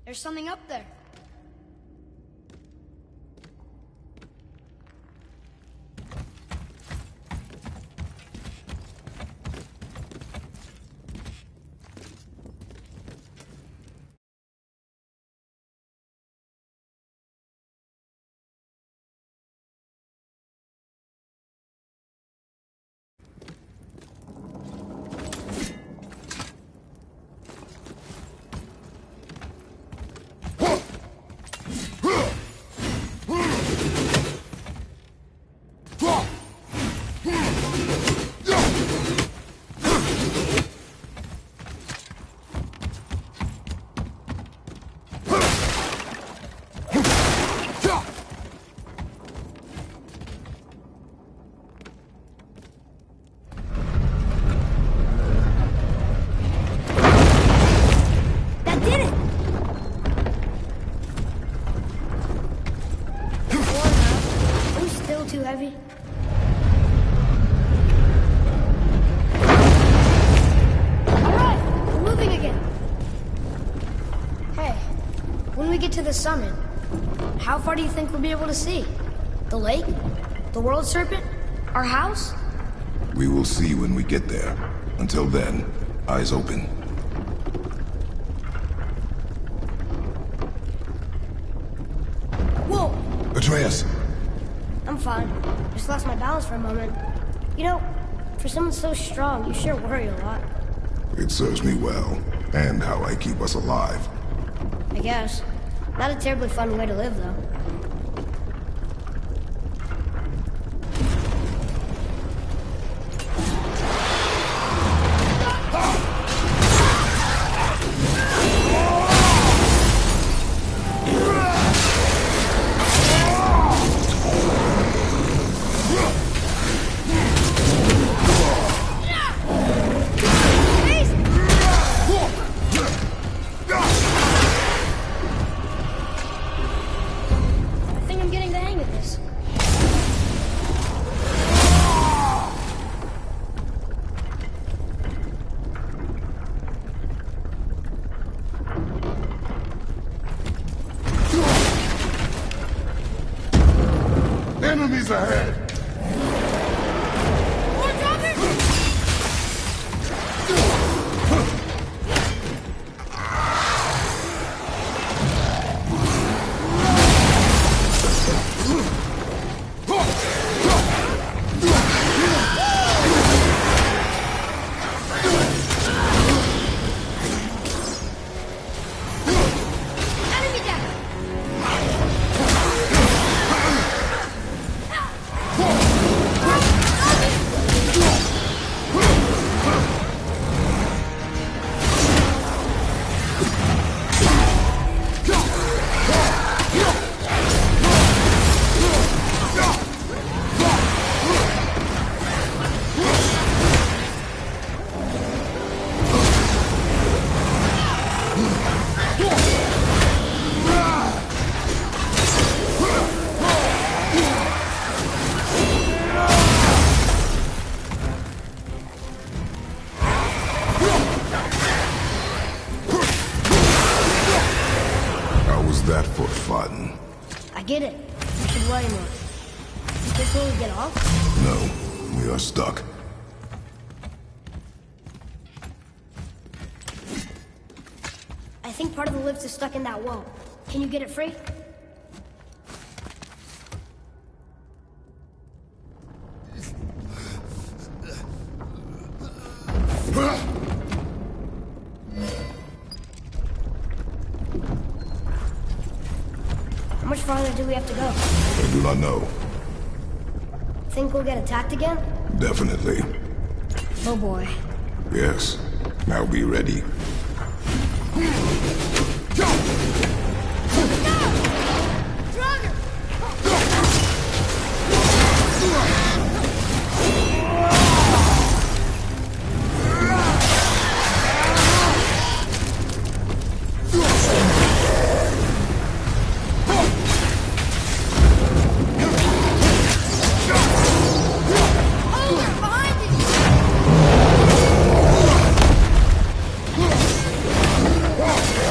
There's something up there. To the summit, how far do you think we'll be able to see? The lake? The world serpent? Our house? We will see when we get there. Until then, eyes open. Whoa! Atreus! I'm fine. Just lost my balance for a moment. You know, for someone so strong, you sure worry a lot. It serves me well, and how I keep us alive. I guess. Not a terribly fun way to live, though. Enemies ahead! That for fun. I get it. You should worry more. Is this where we get off? No, we are stuck. I think part of the lift is stuck in that wall. Can you get it free? How much farther do we have to go? I do not know. Think we'll get attacked again? Definitely. Oh boy. Yes. Now be ready. Behind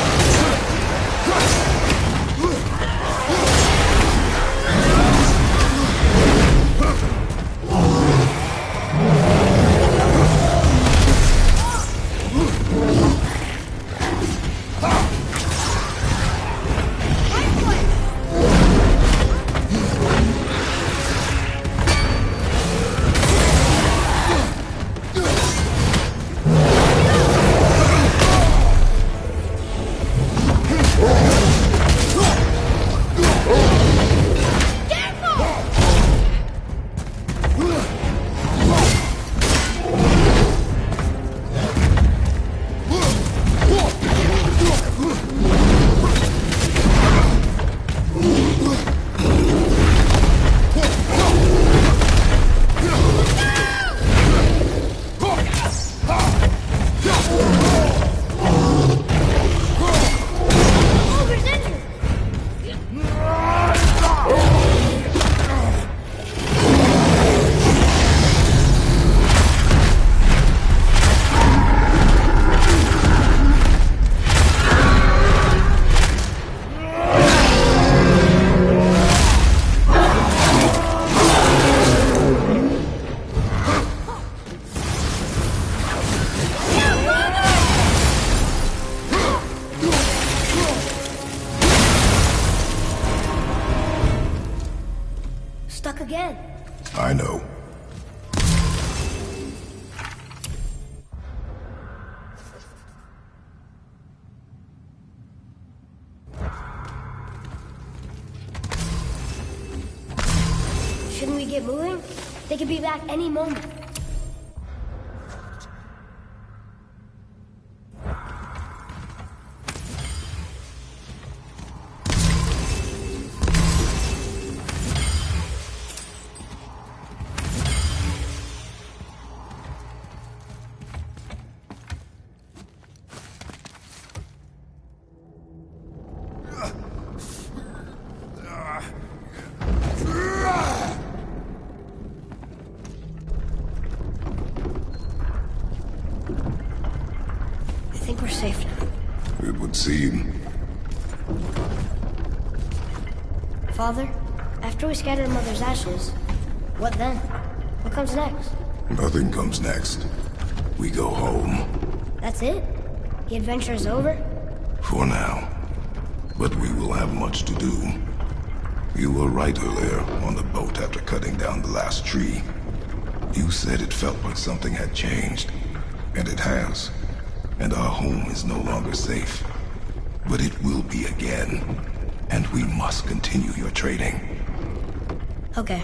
you! stuck again. I know. Shouldn't we get moving? They could be back any moment. I think we're safe now. It would seem. Father, after we scatter Mother's ashes, what then? What comes next? Nothing comes next. We go home. That's it? The adventure is over? For now. But we will have much to do. You were right earlier on the boat after cutting down the last tree. You said it felt like something had changed. And it has. And our home is no longer safe. But it will be again. And we must continue your training. Okay.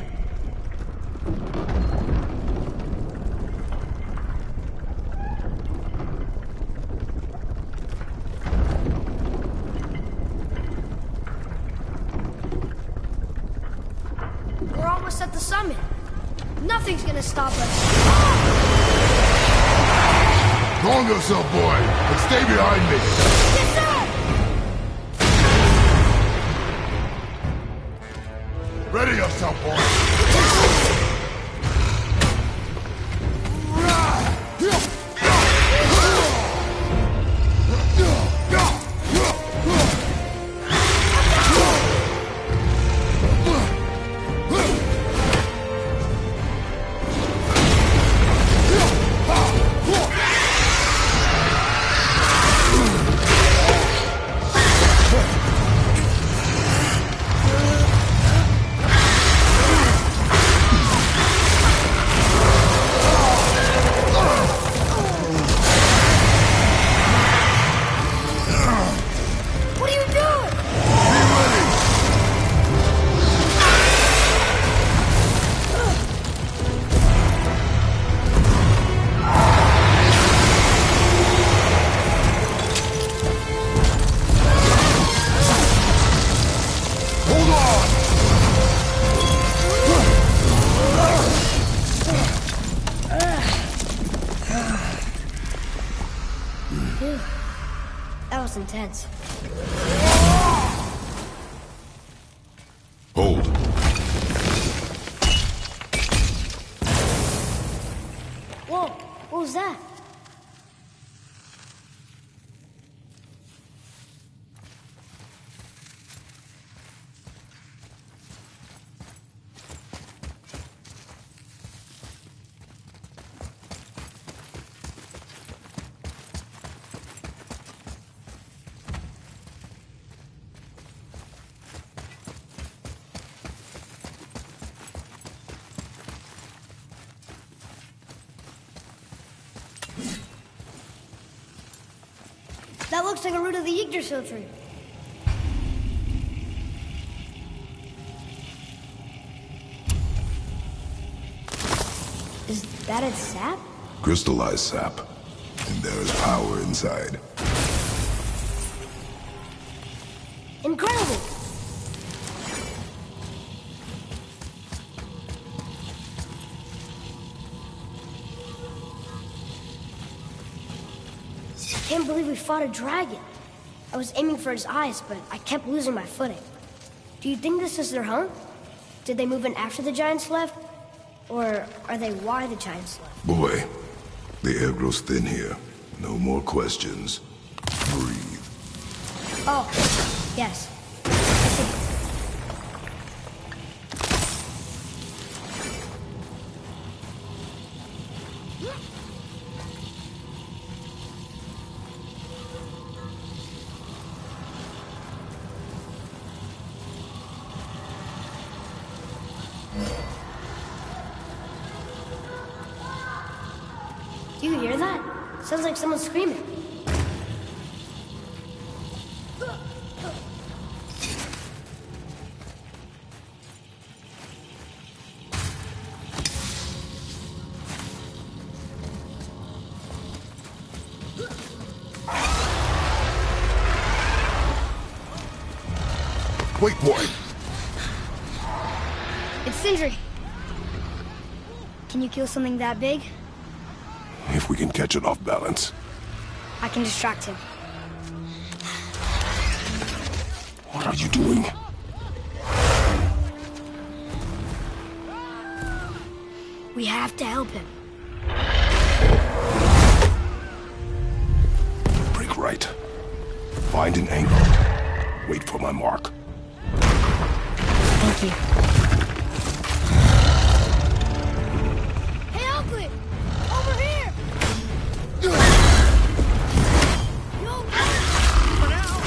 We're almost at the summit. Nothing's gonna stop us. Calm yourself, boy, and stay behind me. Yes, sir! Ready yourself, boy. What are you doing? Hold on! That was intense. Hold. Whoa, what was that? That looks like a root of the Yggdrasil tree. Is that its sap? Crystallized sap. And there is power inside. Incredible! I can't believe we fought a dragon. I was aiming for its eyes, but I kept losing my footing. Do you think this is their home? Did they move in after the giants left? Or are they why the giants left? Boy, the air grows thin here. No more questions. Breathe. Oh, yes. I see. Do you hear that? Sounds like someone screaming. Wait, boy. It's Sindri. Can you kill something that big? If we can catch it off balance. I can distract him. What are you doing? We have to help him. Break right. Find an angle. Wait for my mark. Thank you. Hey, Oakley! Over here! You okay? For now.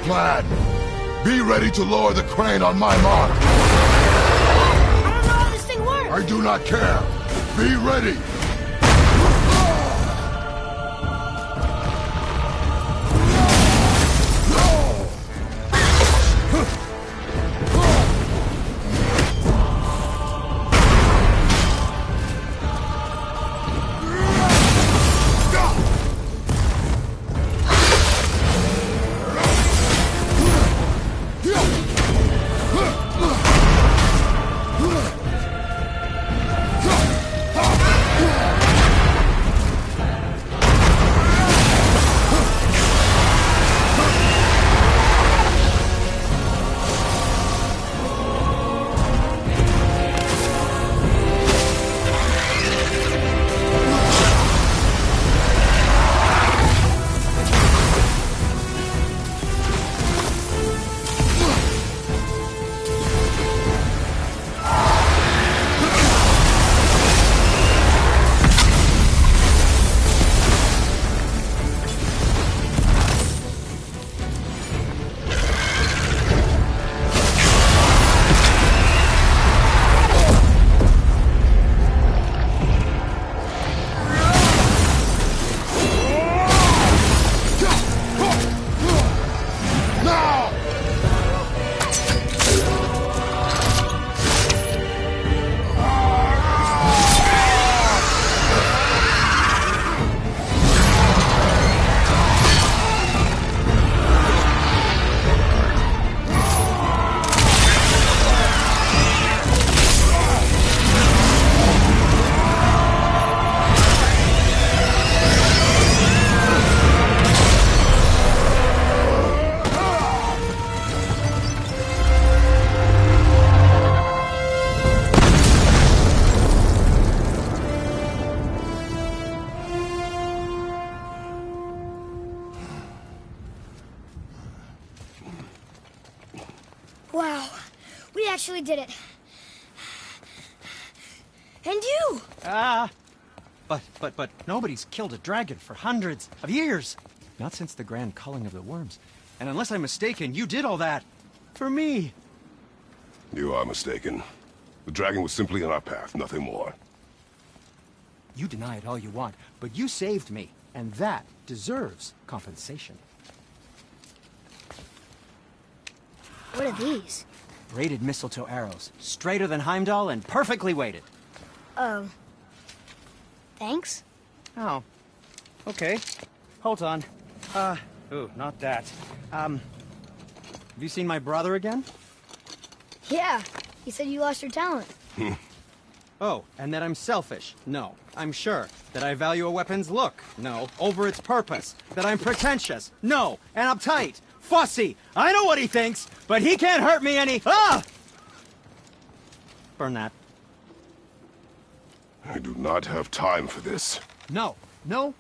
plan. Be ready to lower the crane on my mark. I don't know how this thing works. I do not care. Be ready. Wow, we actually did it. And you! But nobody's killed a dragon for hundreds of years. Not since the grand culling of the worms. And unless I'm mistaken, you did all that for me. You are mistaken. The dragon was simply in our path, nothing more. You deny it all you want, but you saved me, and that deserves compensation. What are these? Braided mistletoe arrows, straighter than Heimdall and perfectly weighted. Oh. Thanks? Oh. Okay. Hold on. Ooh, not that. Have you seen my brother again? Yeah, he said you lost your talent. Oh, and that I'm selfish? No, I'm sure. That I value a weapon's look? No, over its purpose. That I'm pretentious? No, and uptight. Fussy! I know what he thinks, but he can't hurt me any— Ah! Burn that. I do not have time for this. No. Wait.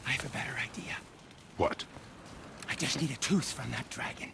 I have a better idea. What? I just need a tooth from that dragon.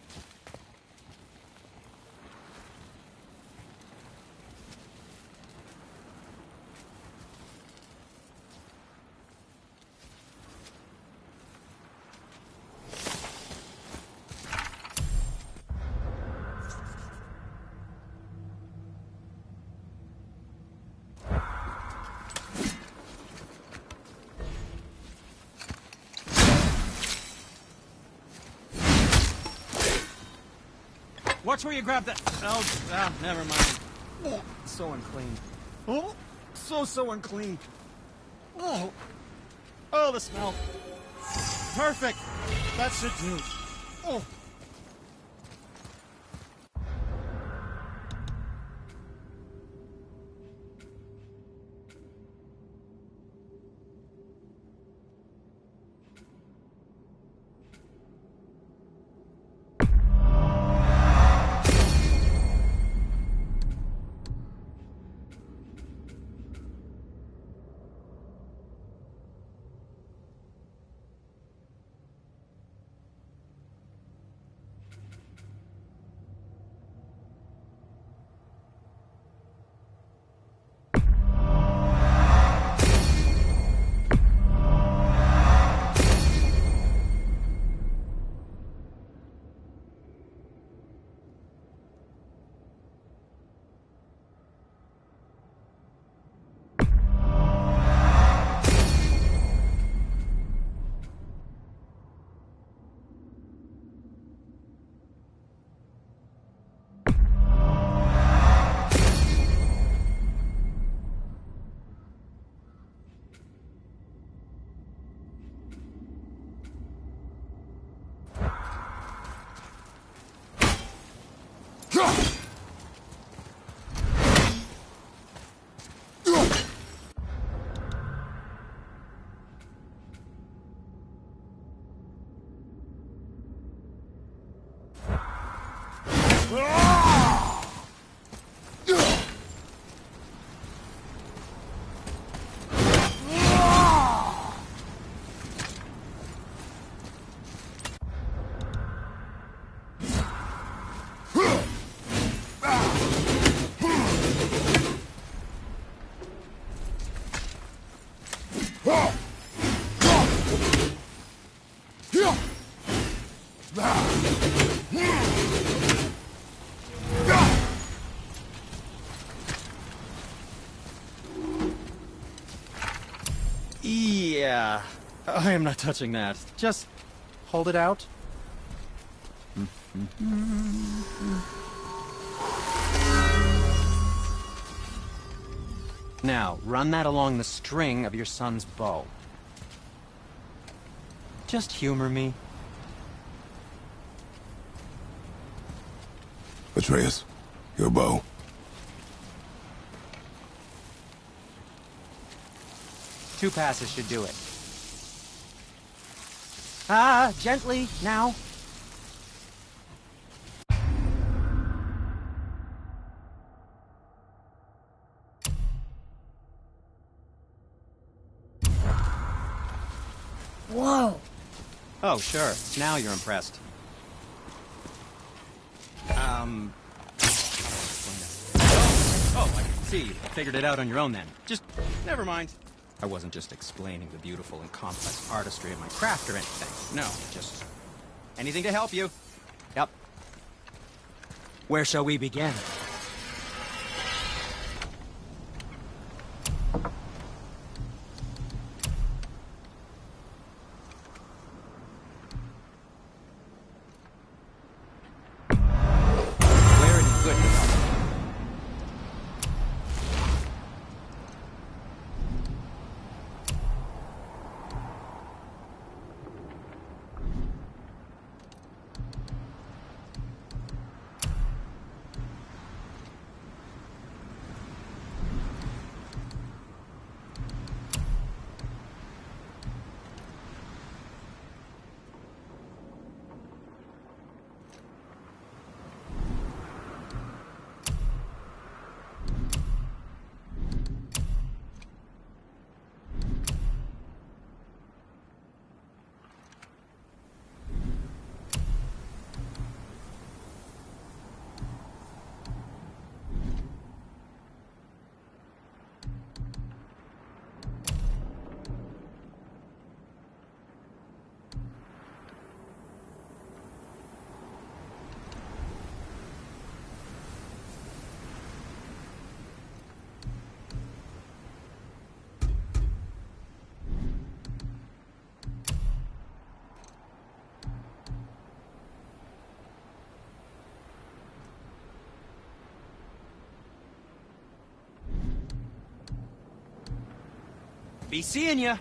Watch where you grab that. Oh, never mind. Oh, so unclean. Oh, so unclean. Oh, the smell. Perfect. That should do. Oh. Yeah, I am not touching that. Just hold it out. Now, run that along the string of your son's bow. Just humor me. Atreus, your bow. Two passes should do it. Ah, gently, now. Whoa! Oh, sure. Now you're impressed. Oh, I see. You figured it out on your own then. Just, never mind. I wasn't just explaining the beautiful and complex artistry of my craft or anything. No, just anything to help you. Yep. Where shall we begin? Where in goodness? Be seeing ya.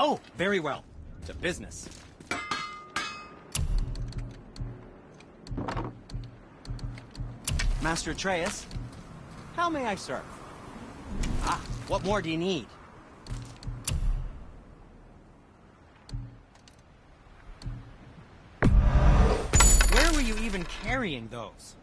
Oh, very well. To business. Master Atreus, how may I serve? Ah, what more do you need? Where were you even carrying those?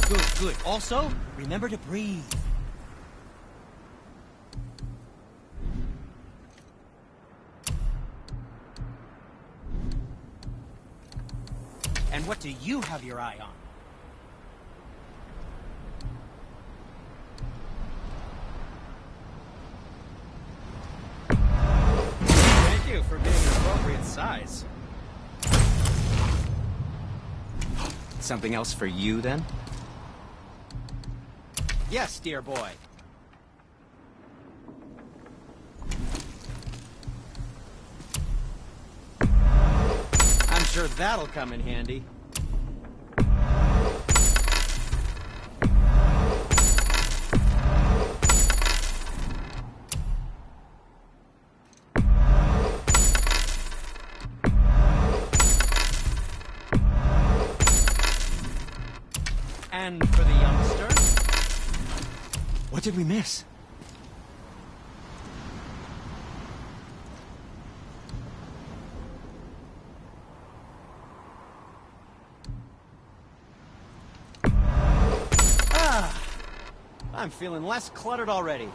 Good, good. Also, remember to breathe. And what do you have your eye on? Thank you for being an appropriate size. Something else for you, then? Yes, dear boy. Sure that'll come in handy. And for the youngster, what did we miss? I'm feeling less cluttered already.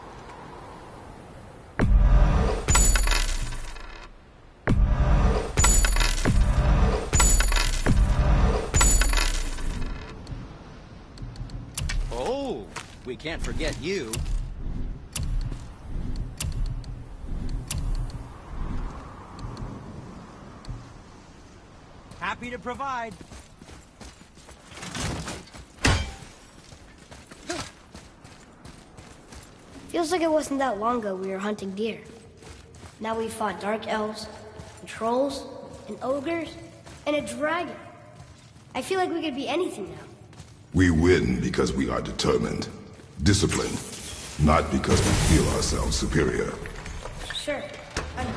Oh, we can't forget you. Happy to provide. Feels like it wasn't that long ago we were hunting deer. Now we fought dark elves, and trolls, and ogres, and a dragon. I feel like we could be anything now. We win because we are determined, disciplined, not because we feel ourselves superior. Sure. I know.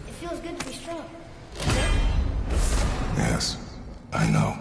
It feels good to be strong. Yes, I know.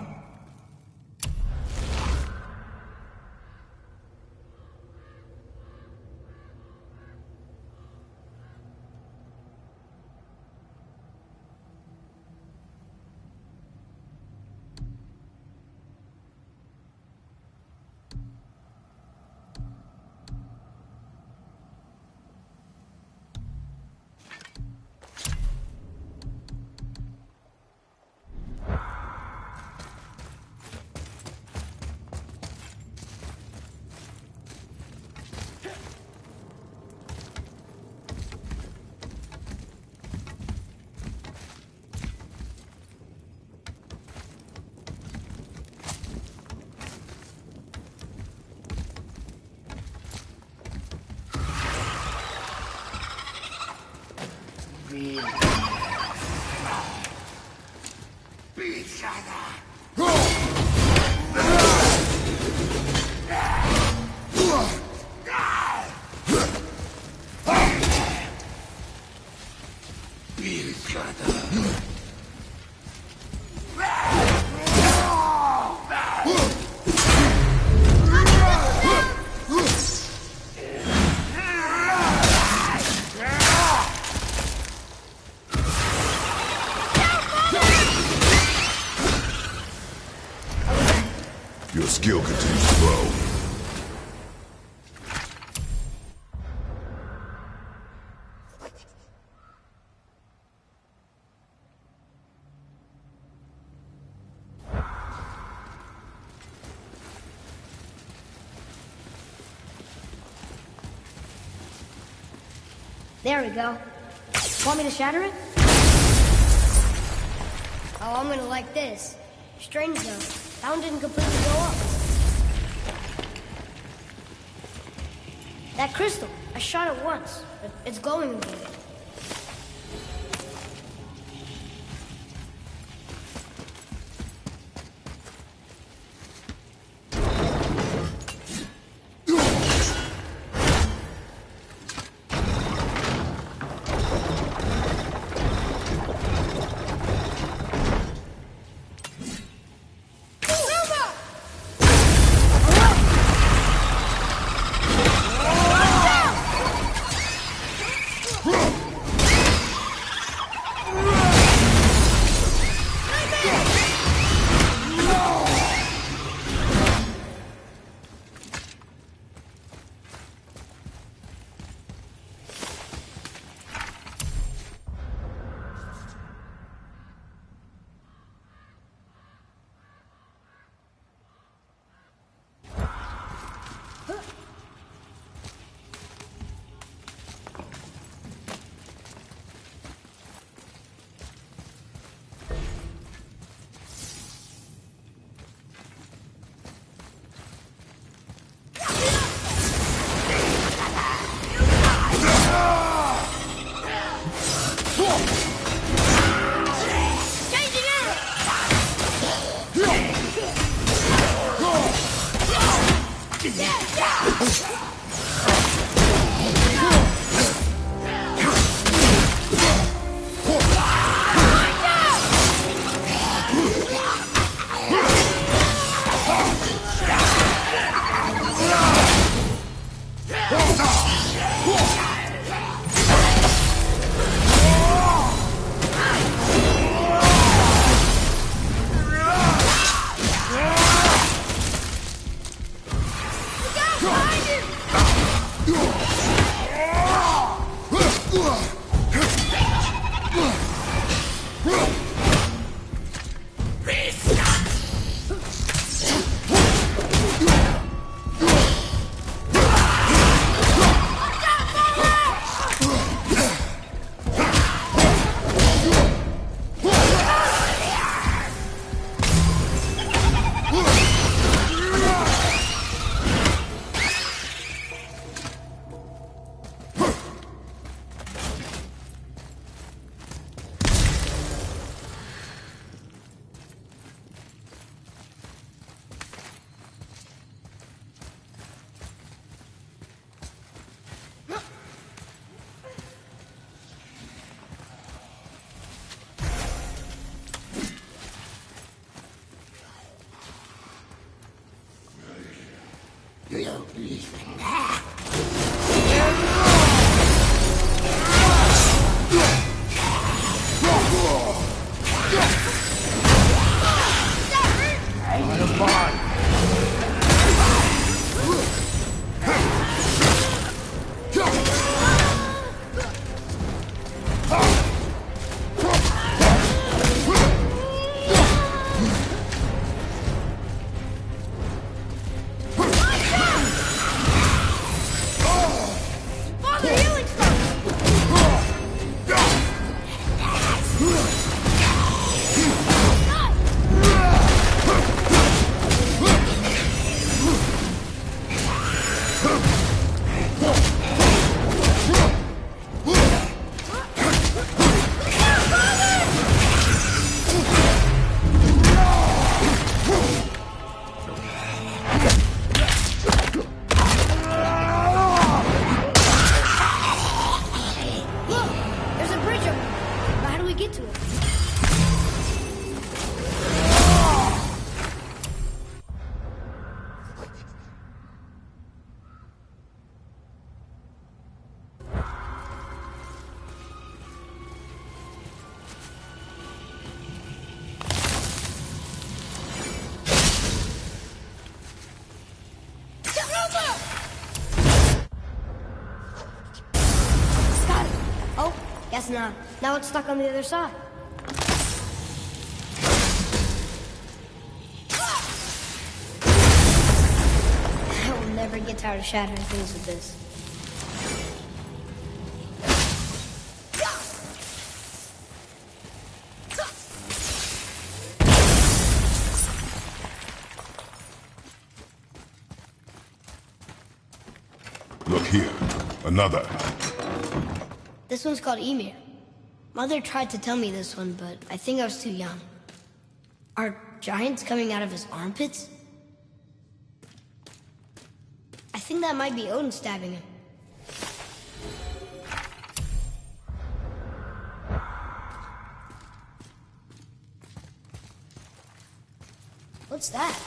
Your skill continues to grow. There we go. Want me to shatter it? Oh, I'm gonna like this. Strange though. That one didn't completely go up. That crystal, I shot it once, but it's glowing again. Whoa! Guess not. Now it's stuck on the other side. I will never get tired of shattering things with this. Look here. Another. This one's called Ymir. Mother tried to tell me this one, but I think I was too young. Are giants coming out of his armpits? I think that might be Odin stabbing him. What's that?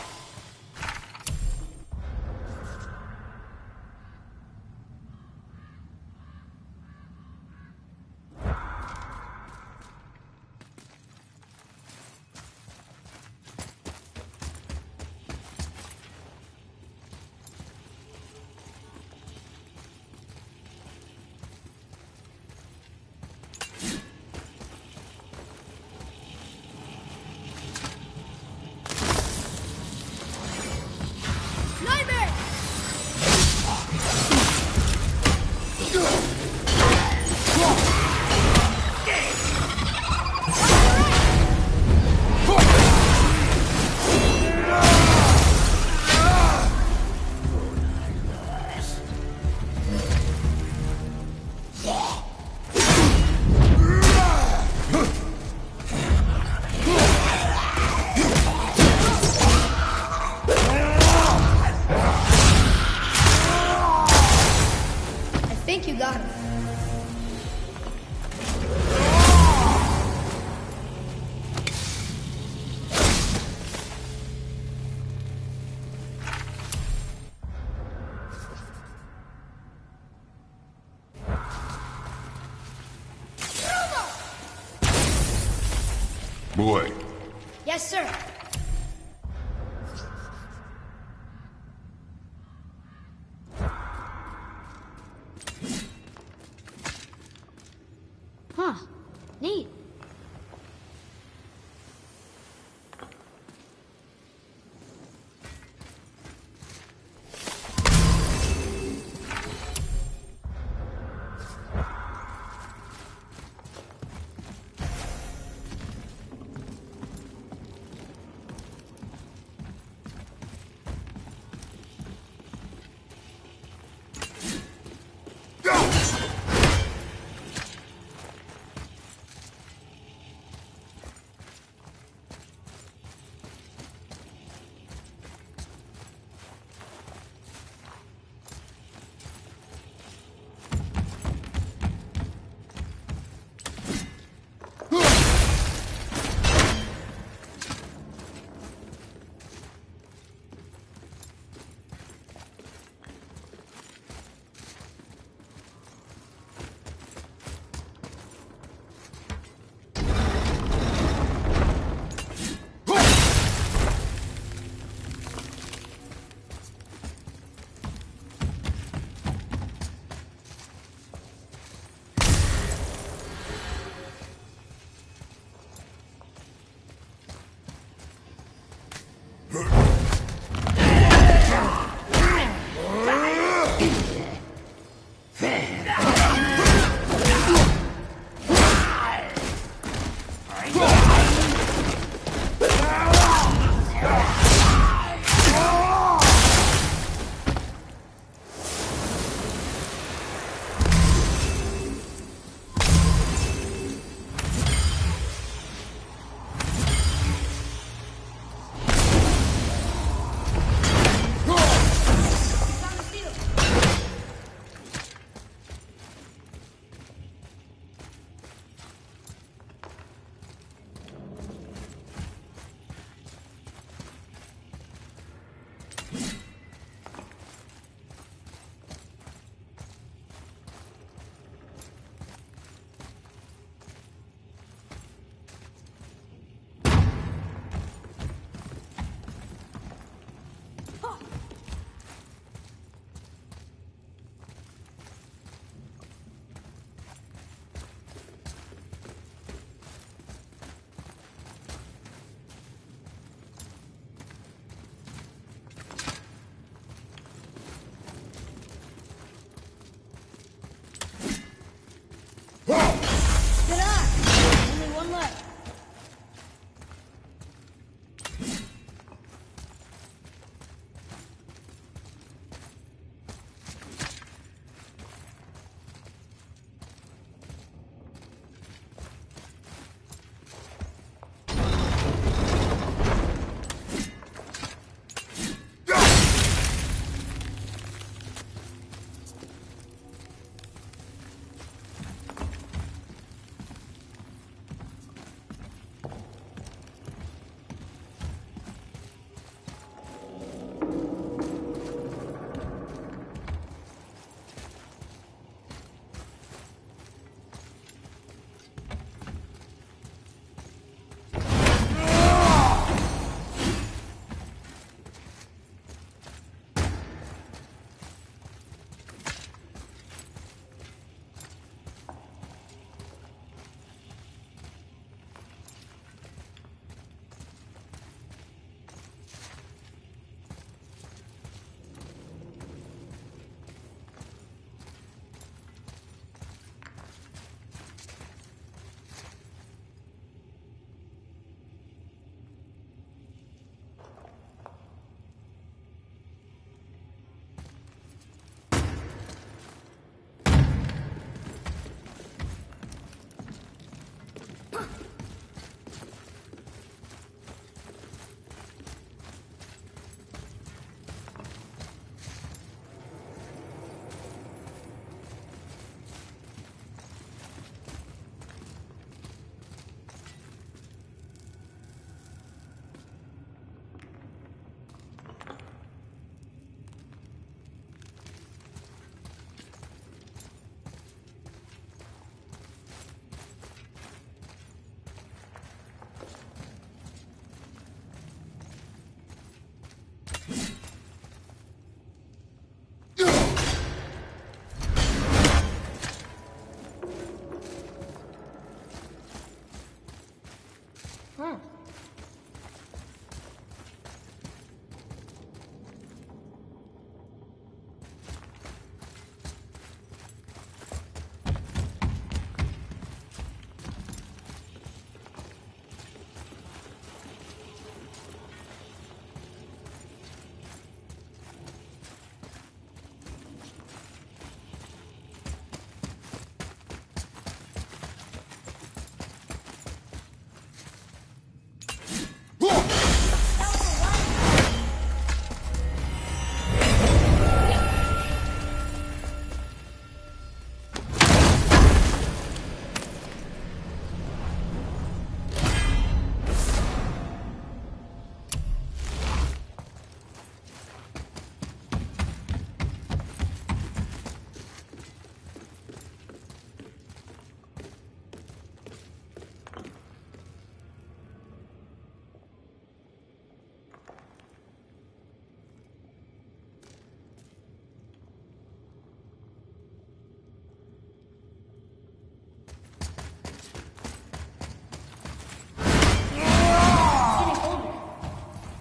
You got him. Boy. Yes, sir. Huh. Neat.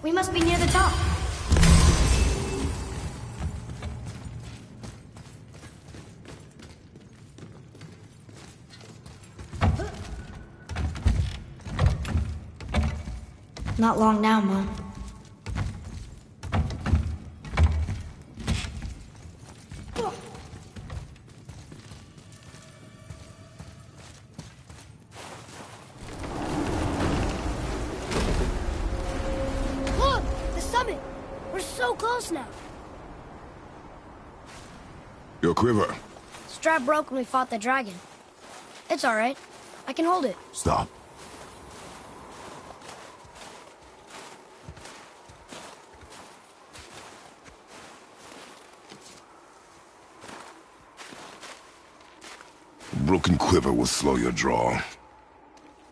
We must be near the top. Not long now, Mom. Look! The summit! We're so close now. Your quiver. Strap broke when we fought the dragon. It's alright. I can hold it. Stop. Broken quiver will slow your draw.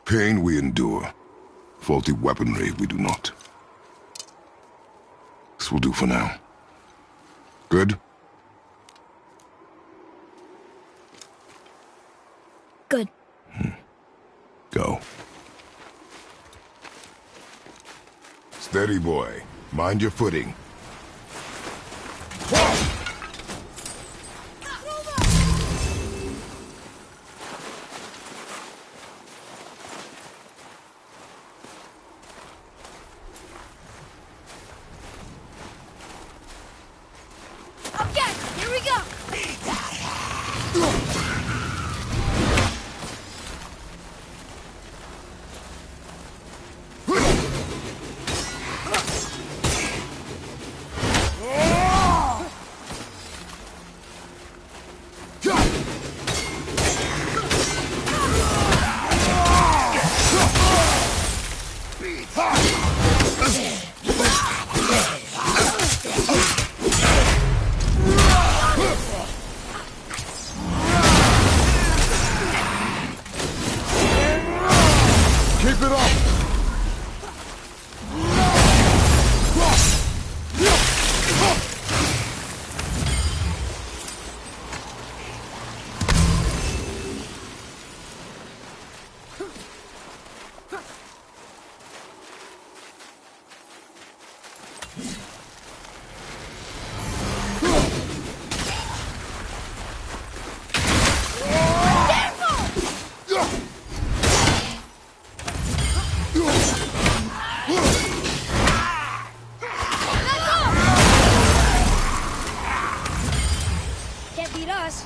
Pain we endure. Faulty weaponry we do not. This will do for now. Good? Good. Go. Steady, boy. Mind your footing. Okay, here we go! Keep it up! Can't beat us.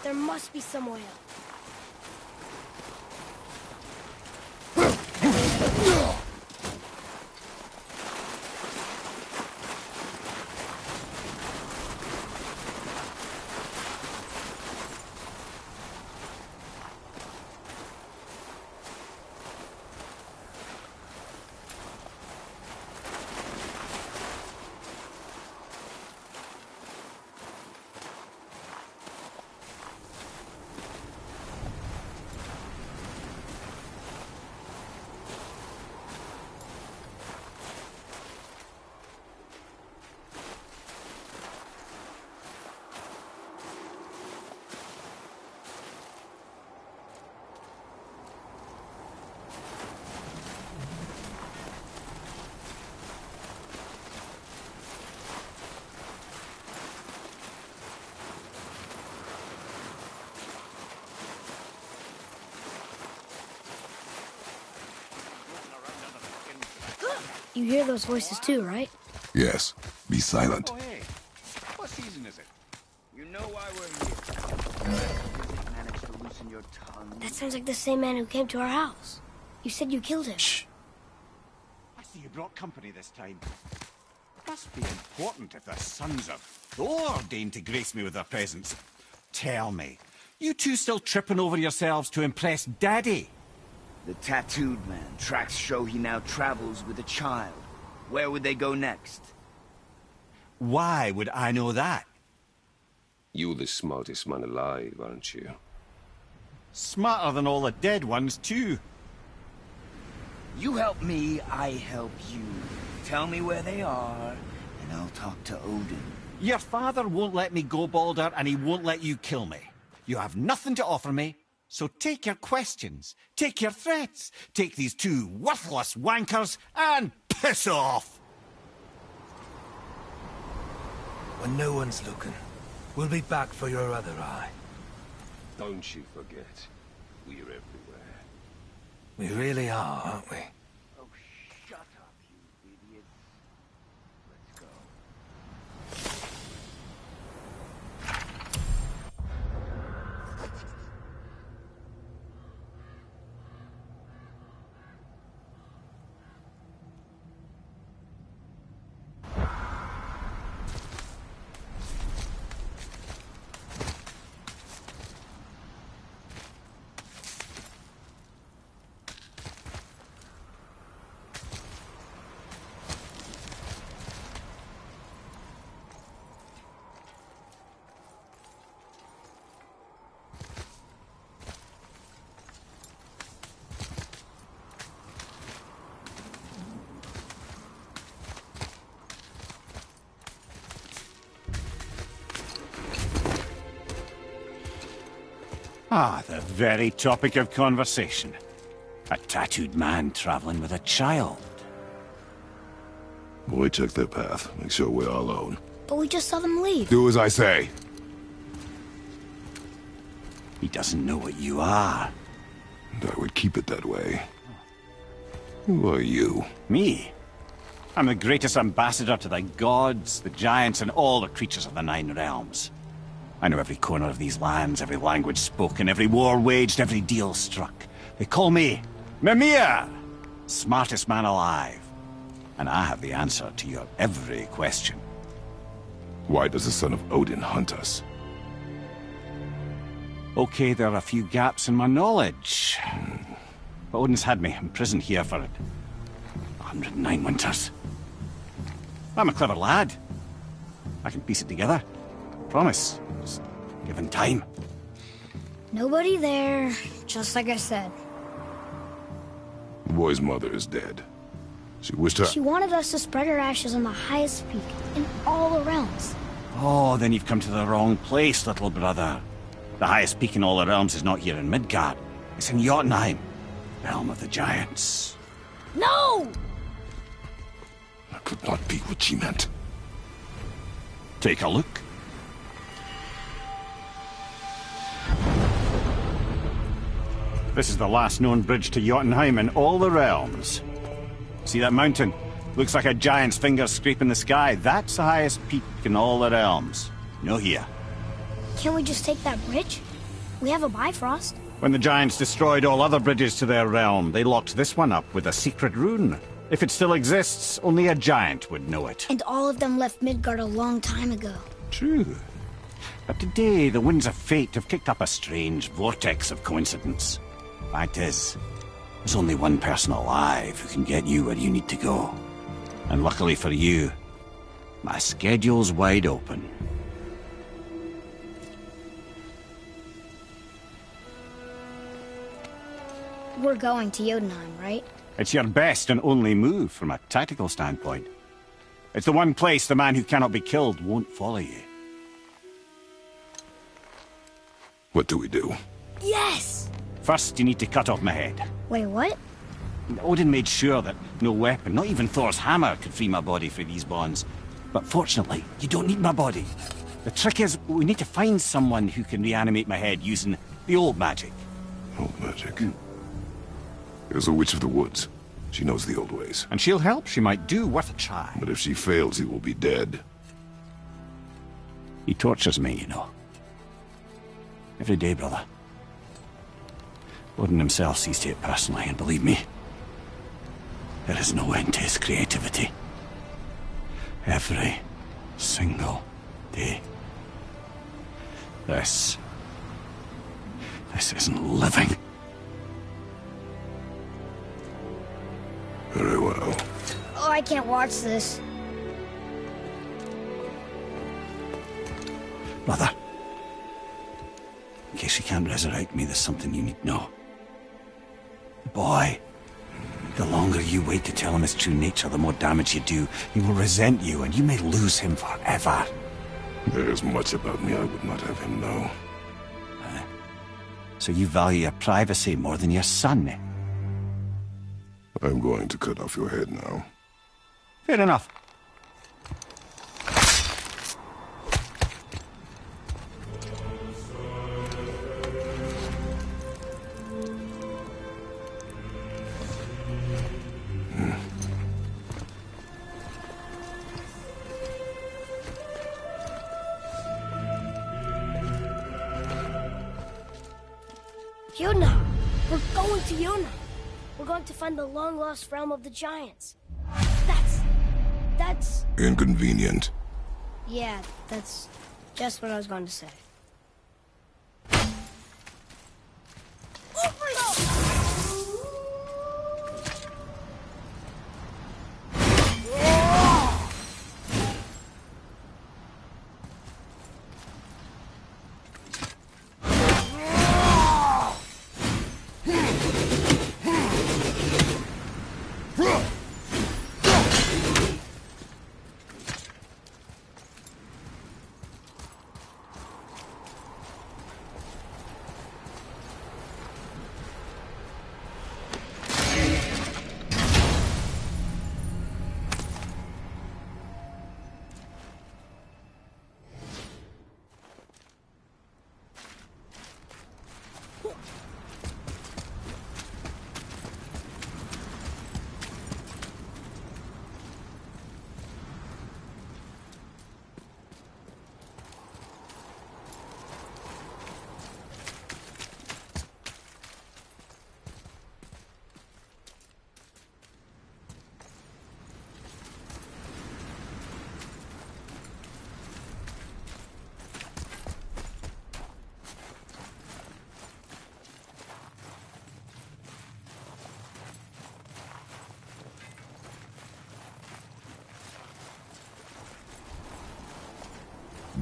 There must be some way up. You hear those voices too, right? Yes, be silent. Oh, hey. What season is it? You know why we're here. Managed to loosen your tongue. That sounds like the same man who came to our house. You said you killed him. Shh. I see you brought company this time. Must be important if the sons of Thor deign to grace me with their presence. Tell me, you two still tripping over yourselves to impress Daddy? The tattooed man. Tracks show he now travels with a child. Where would they go next? Why would I know that? You're the smartest man alive, aren't you? Smarter than all the dead ones, too. You help me, I help you. Tell me where they are, and I'll talk to Odin. Your father won't let me go, Baldur, and he won't let you kill me. You have nothing to offer me, so take your questions, take your threats, take these two worthless wankers, and piss off! When no one's looking, we'll be back for your other eye. Don't you forget, we're everywhere. We really are, aren't we? Oh, shut up, you idiots. Let's go. Ah, the very topic of conversation. A tattooed man traveling with a child. Boy, check their path. Make sure we're all alone. But we just saw them leave. Do as I say. He doesn't know what you are. And I would keep it that way. Who are you? Me? I'm the greatest ambassador to the gods, the giants, and all the creatures of the Nine Realms. I know every corner of these lands, every language spoken, every war waged, every deal struck. They call me Mimir, smartest man alive. And I have the answer to your every question. Why does the son of Odin hunt us? Okay, there are a few gaps in my knowledge. But Odin's had me imprisoned here for 109 winters. I'm a clever lad. I can piece it together. Promise. Just given time. Nobody there, just like I said. The boy's mother is dead. She wished her... She wanted us to spread her ashes on the highest peak in all the realms. Oh, then you've come to the wrong place, little brother. The highest peak in all the realms is not here in Midgard. It's in Jotunheim, realm of the giants. No! That could not be what she meant. Take a look. This is the last known bridge to Jotunheim in all the realms. See that mountain? Looks like a giant's finger scraping the sky. That's the highest peak in all the realms. No here. Can't we just take that bridge? We have a Bifrost. When the giants destroyed all other bridges to their realm, they locked this one up with a secret rune. If it still exists, only a giant would know it. And all of them left Midgard a long time ago. True. But today, the winds of fate have kicked up a strange vortex of coincidence. Fact is, there's only one person alive who can get you where you need to go. And luckily for you, my schedule's wide open. We're going to Jotunheim, right? It's your best and only move from a tactical standpoint. It's the one place the man who cannot be killed won't follow you. What do we do? Yes! First, you need to cut off my head. Wait, what? Odin made sure that no weapon, not even Thor's hammer, could free my body from these bonds. But fortunately, you don't need my body. The trick is, we need to find someone who can reanimate my head using the old magic. Old magic. There's a witch of the woods. She knows the old ways. And she'll help. She might do. Worth a try. But if she fails, he will be dead. He tortures me, you know. Every day, brother. Odin himself sees to it personally, and believe me, there is no end to his creativity. Every single day. This isn't living. Very well. Oh, I can't watch this. Brother, in case you can't resurrect me, there's something you need to know. The boy, the longer you wait to tell him his true nature, the more damage you do. He will resent you, and you may lose him forever. There is much about me I would not have him know. So you value your privacy more than your son, eh? I'm going to cut off your head now. Fair enough. Yuna! We're going to Yuna! We're going to find the long-lost realm of the Giants. That's... Inconvenient. Yeah, that's just what I was going to say.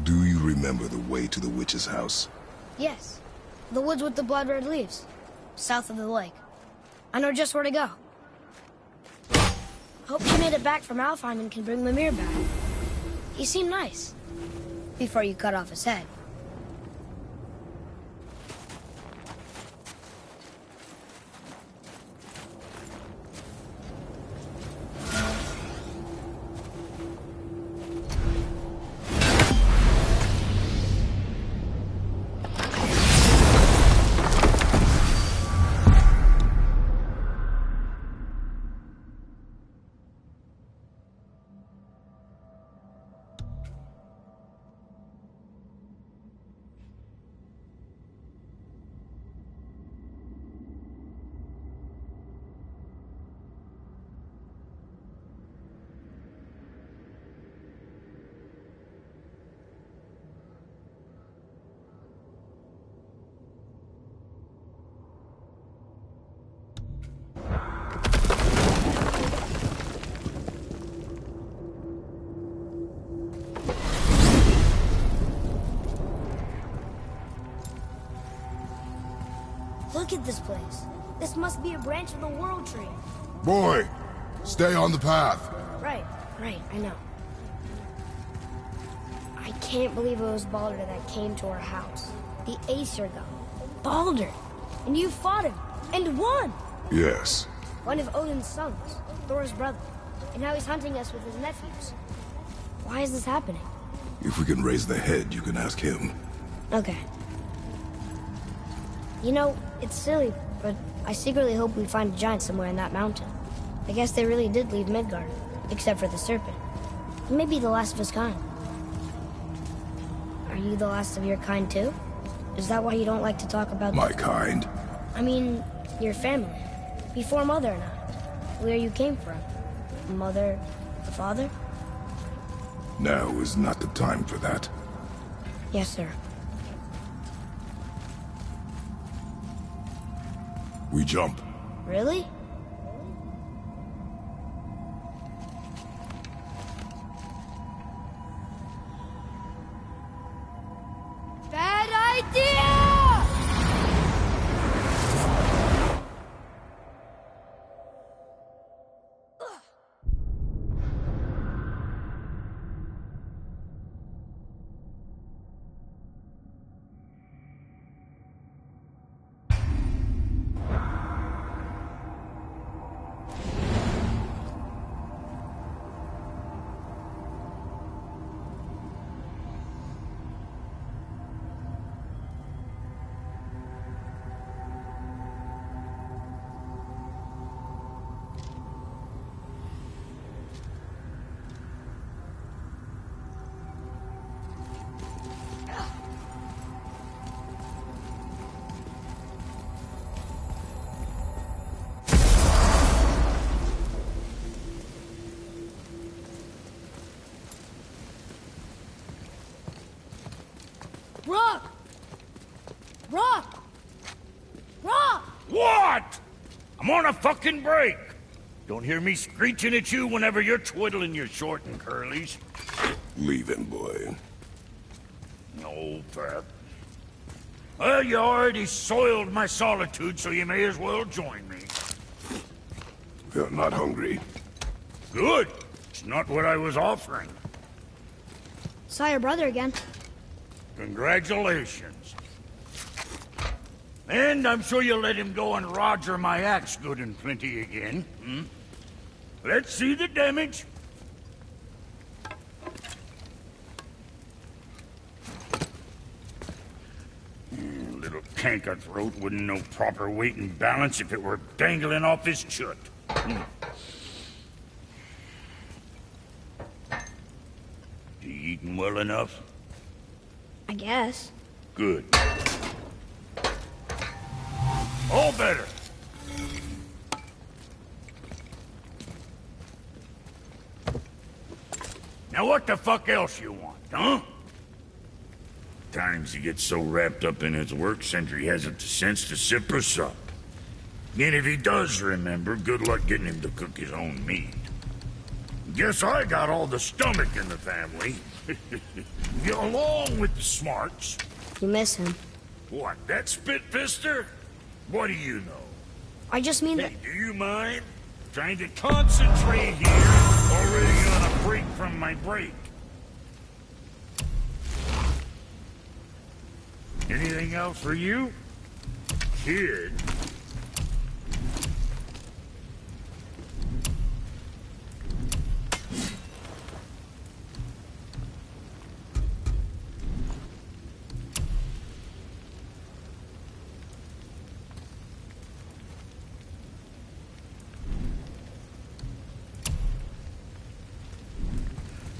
Do you remember the way to the witch's house? Yes. The woods with the blood-red leaves. South of the lake. I know just where to go. Hope you made it back from Alfheim and can bring Mimir back. He seemed nice. Before you cut off his head. Look at this place. This must be a branch of the World Tree. Boy, stay on the path. Right, I know. I can't believe it was Baldur that came to our house. The Aesir god. Baldur! And you fought him, and won! Yes. One of Odin's sons, Thor's brother. And now he's hunting us with his nephews. Why is this happening? If we can raise the head, you can ask him. Okay. You know, it's silly, but I secretly hope we find a giant somewhere in that mountain. I guess they really did leave Midgard, except for the serpent. He may be the last of his kind. Are you the last of your kind too? Is that why you don't like to talk about... My kind? I mean, your family. Before Mother and I. Where you came from. Mother, the father? Now is not the time for that. Yes, sir. We jump. Really? Bad idea! Rock! Rock! Rock! What? I'm on a fucking break. Don't hear me screeching at you whenever you're twiddling your short and curlies. Leave him, boy. No, Pat. Well, you already soiled my solitude, so you may as well join me. You're not hungry. Good. It's not what I was offering. Saw your brother again. Congratulations. And I'm sure you'll let him go and roger my axe good and plenty again. Hmm? Let's see the damage. Little canker-throat wouldn't know proper weight and balance if it were dangling off his chut. You eating well enough? I guess. Good. All better. Now what the fuck else you want, huh? Times he gets so wrapped up in his work, Sentry hasn't the sense to sip or sup. And if he does remember, good luck getting him to cook his own meat. Guess I got all the stomach in the family. Along with the smarts. You miss him. What, that spit-fister? What do you know? I just mean that... Hey, do you mind? Trying to concentrate here. Already on a break from my break. Anything else for you? Kid?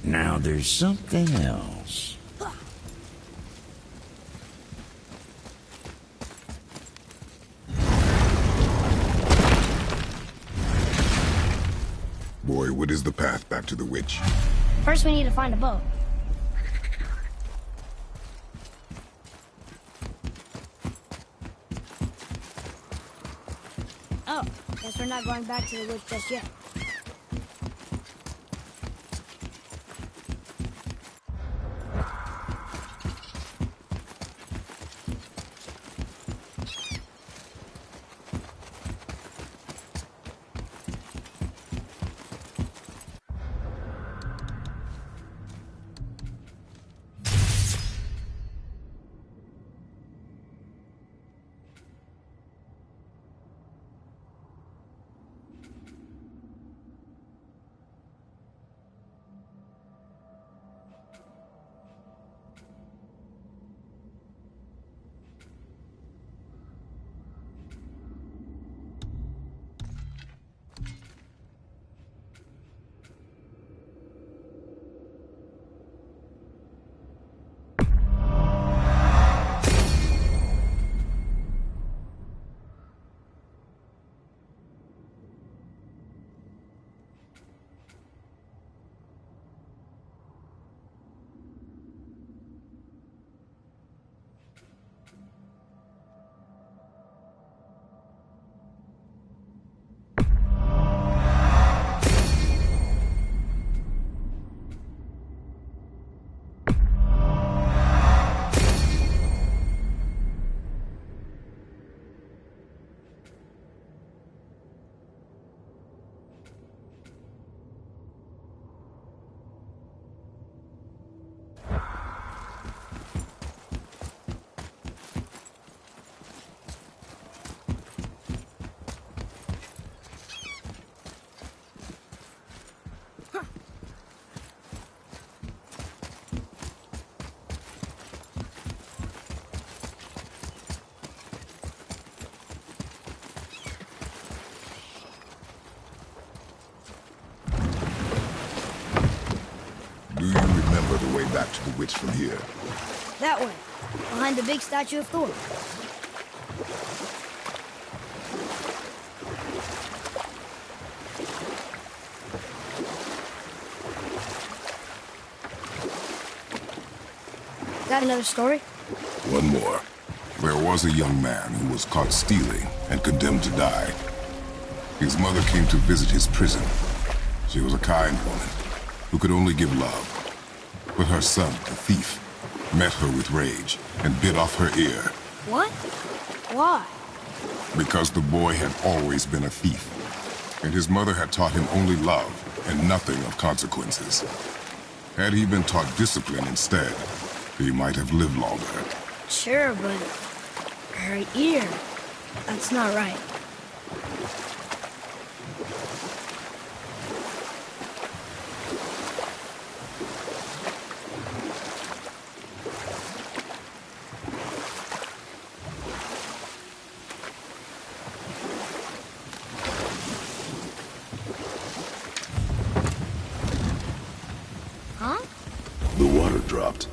Now there's something else. Boy, what is the path back to the witch? First we need to find a boat. Oh, guess we're not going back to the witch just yet. back to the witch from here? That way, behind the big statue of Thor. Got another story? One more. There was a young man who was caught stealing and condemned to die. His mother came to visit his prison. She was a kind woman who could only give love. But her son, the thief, met her with rage and bit off her ear. What? Why? Because the boy had always been a thief, and his mother had taught him only love and nothing of consequences. Had he been taught discipline instead, he might have lived longer. Sure, but her ear, that's not right. Huh? The water dropped.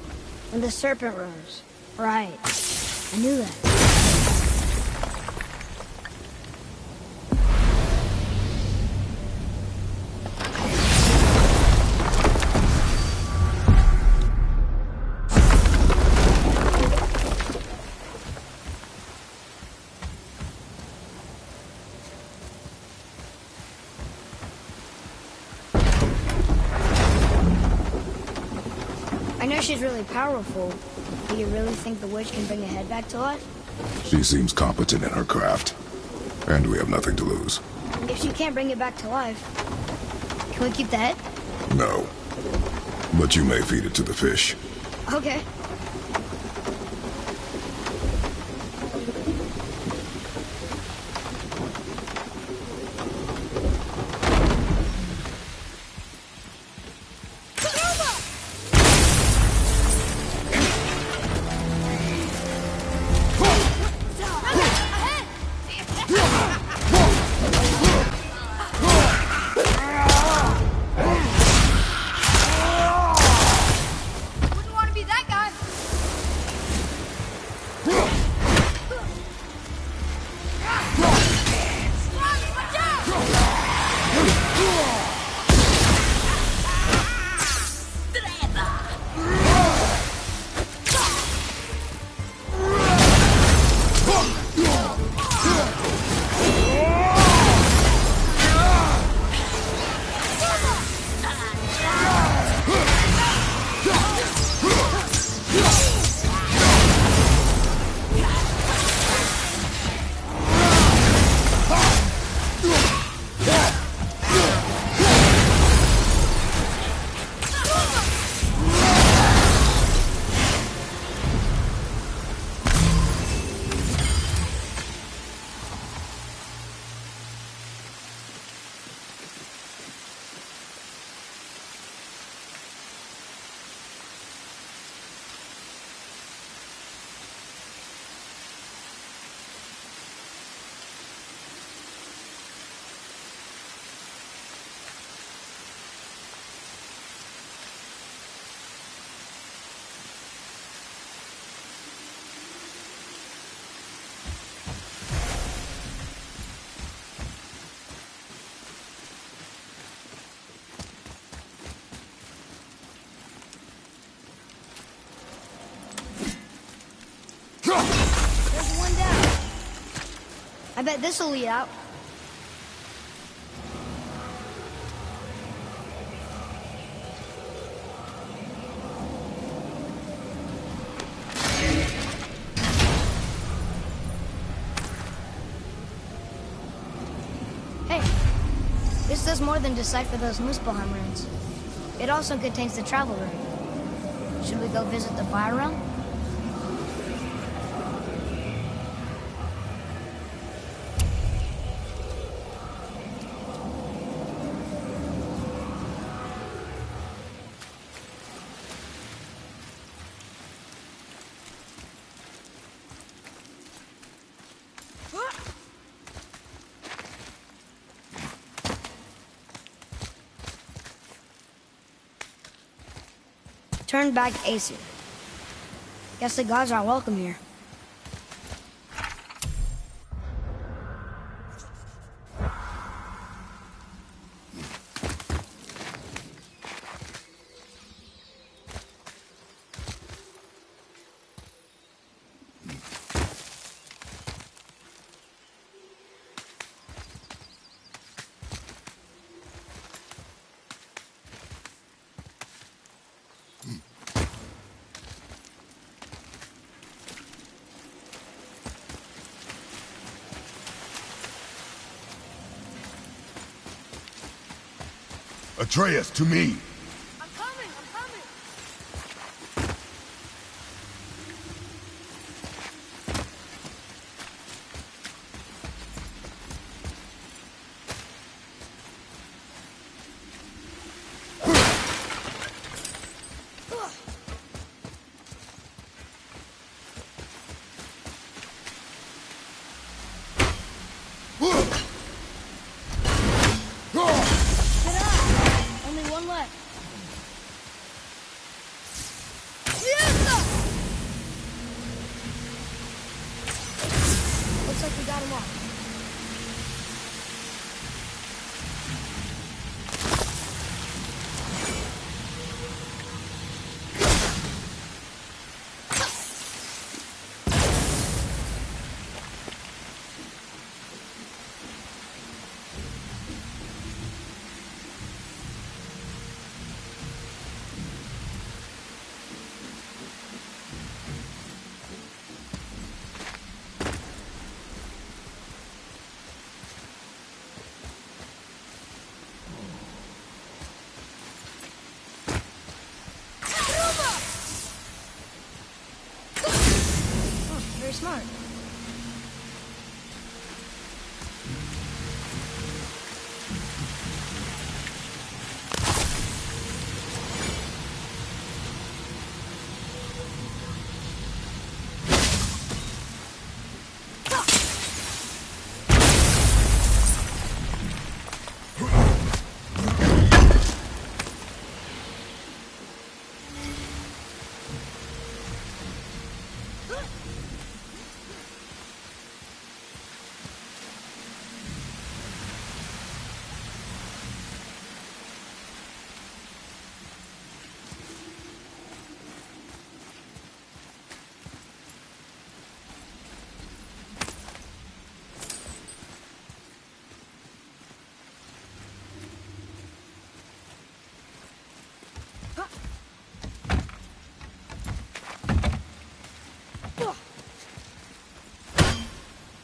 And the serpent rose. Right. I knew that. I know she's really powerful. Do you really think the witch can bring a head back to life? She seems competent in her craft, and we have nothing to lose. If she can't bring it back to life, can we keep the head? No. But you may feed it to the fish. Okay. There's one down. I bet this'll lead out. Hey, this does more than decipher those Muspelheim runes. It also contains the travel rune. Should we go visit the Fire Realm? returned back to Aesir. Guess the gods aren't welcome here. Atreus, to me! I'm coming! I'm coming! Only one left. Looks like we got him off. Very smart.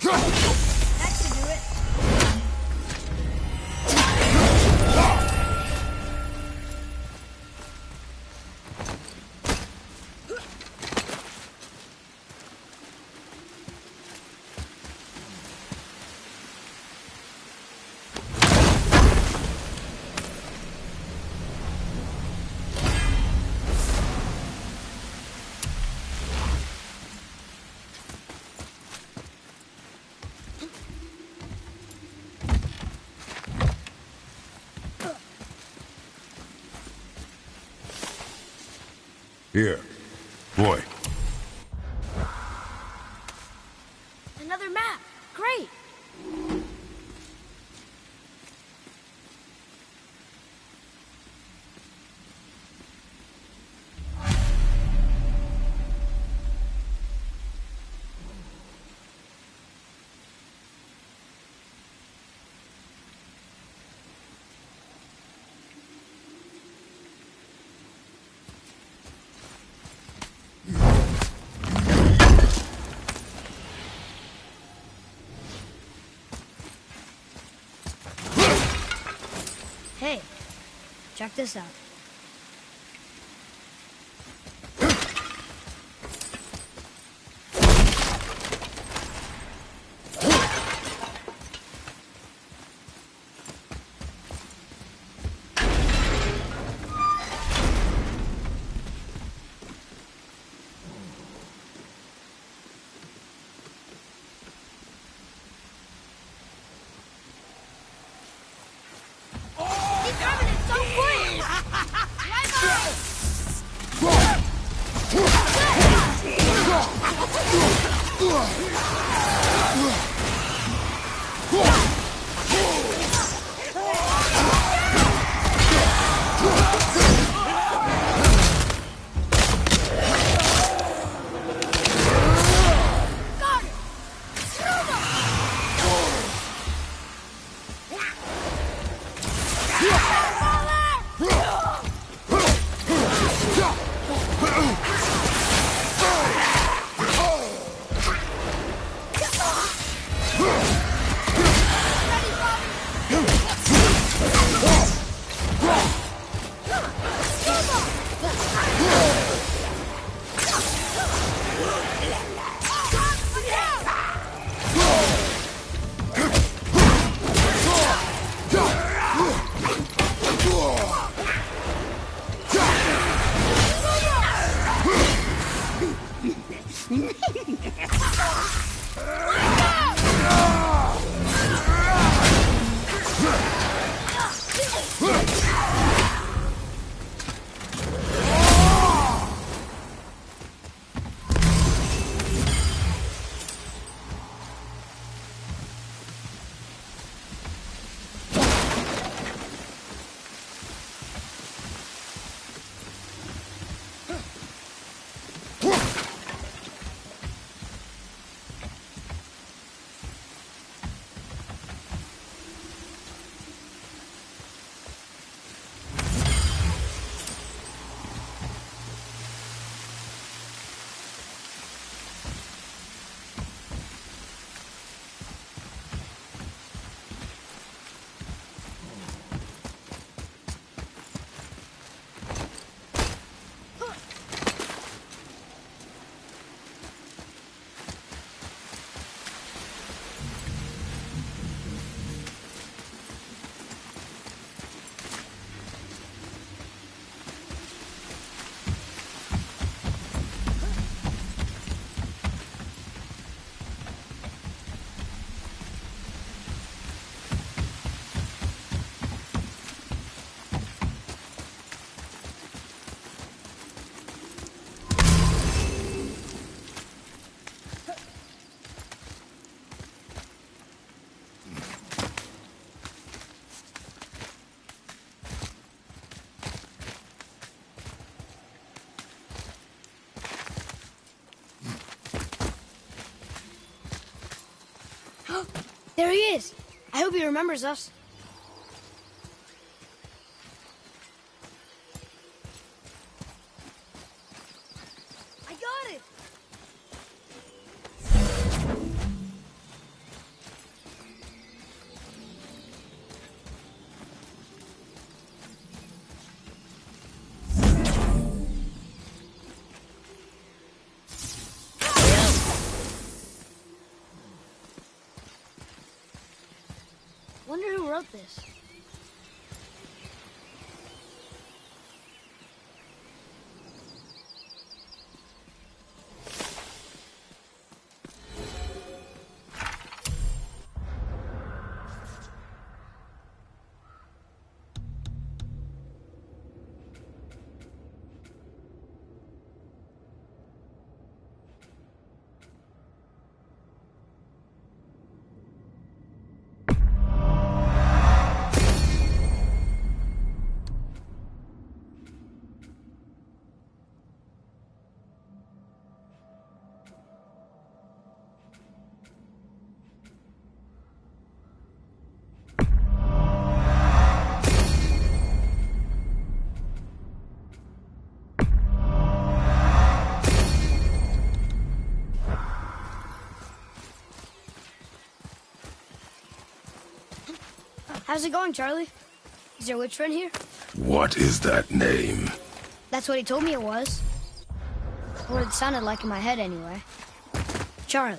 That should do it. Here. Boy. Another map. Great. Hey, check this out. He's grabbing it so quick! There he is. I hope he remembers us. I got it! Wonder who wrote this. How's it going, Charlie? Is your witch friend here? What is that name? That's what he told me it was. Or it sounded like in my head anyway. Charlie.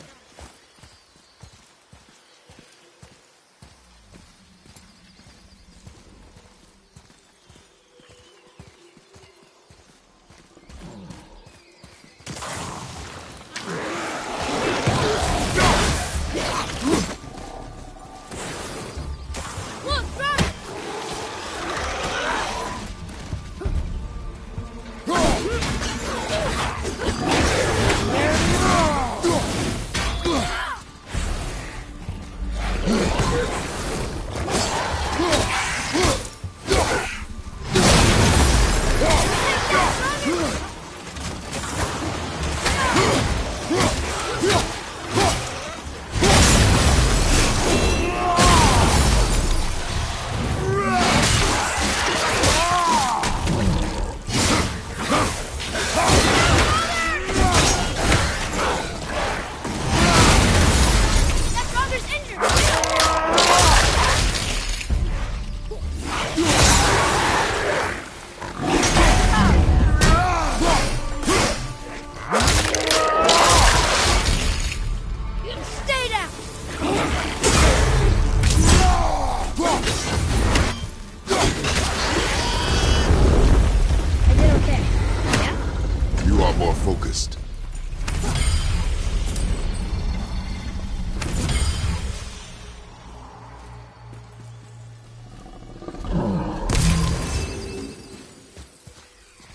Focused.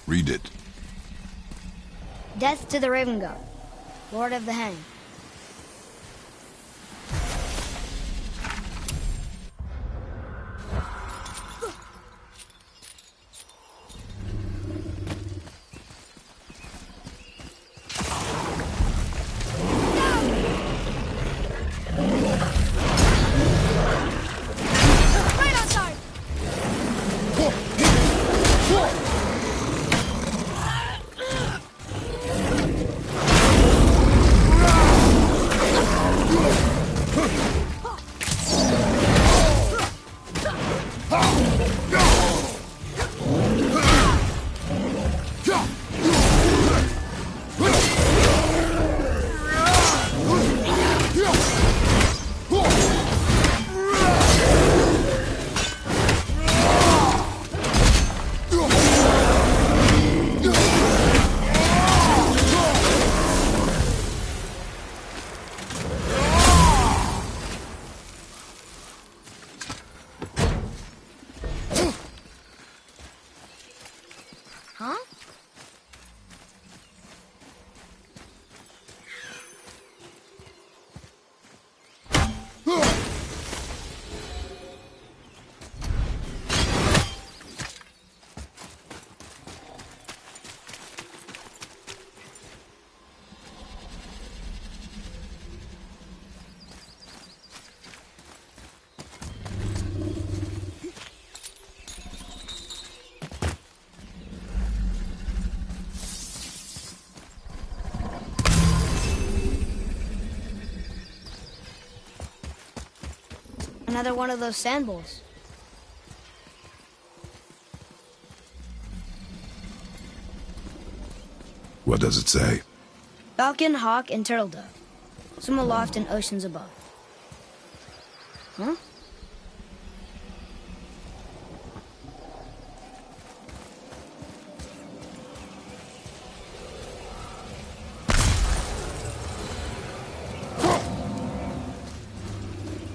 Read it. Death to the Raven God, Lord of the Hang. Another one of those sand bowls. What does it say? Falcon, hawk, and turtle dove. Swim aloft in oceans above. Huh?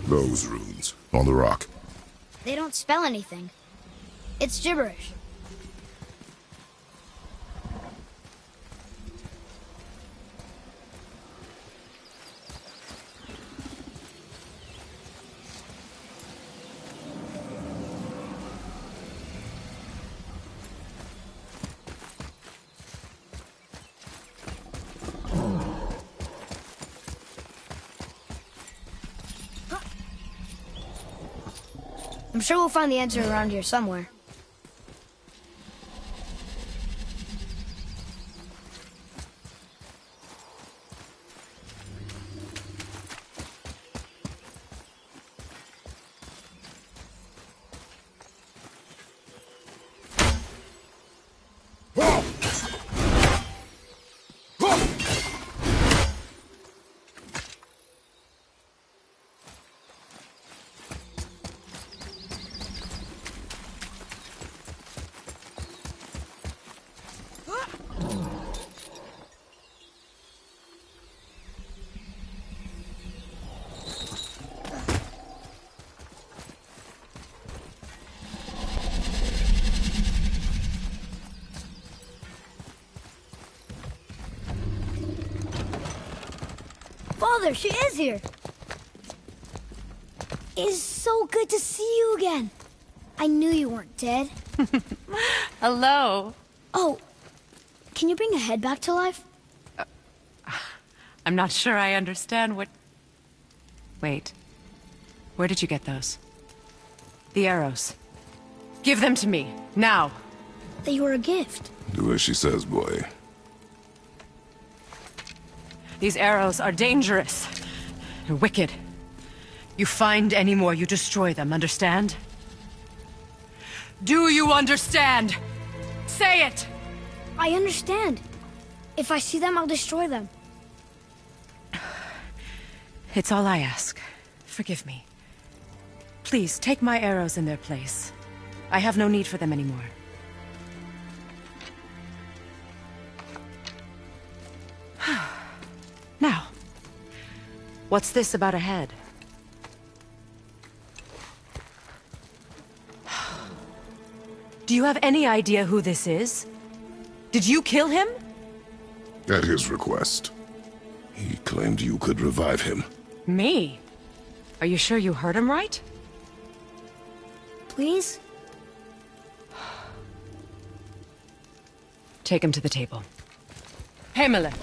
Those runes on the rock. They don't spell anything. It's gibberish. I'm sure we'll find the answer around here somewhere. Father, she is here! It is so good to see you again. I knew you weren't dead. Hello. Oh, can you bring a head back to life? I'm not sure I understand what... Wait. Where did you get those? The arrows. Give them to me, now. They were a gift. Do as she says, boy. These arrows are dangerous. They're wicked. You find any more, you destroy them, understand? Do you understand? Say it! I understand. If I see them, I'll destroy them. It's all I ask. Forgive me. Please, take my arrows in their place. I have no need for them anymore. Now, what's this about a head? Do you have any idea who this is? Did you kill him? At his request. He claimed you could revive him. Me? Are you sure you heard him right? Please? Take him to the table. Heimele.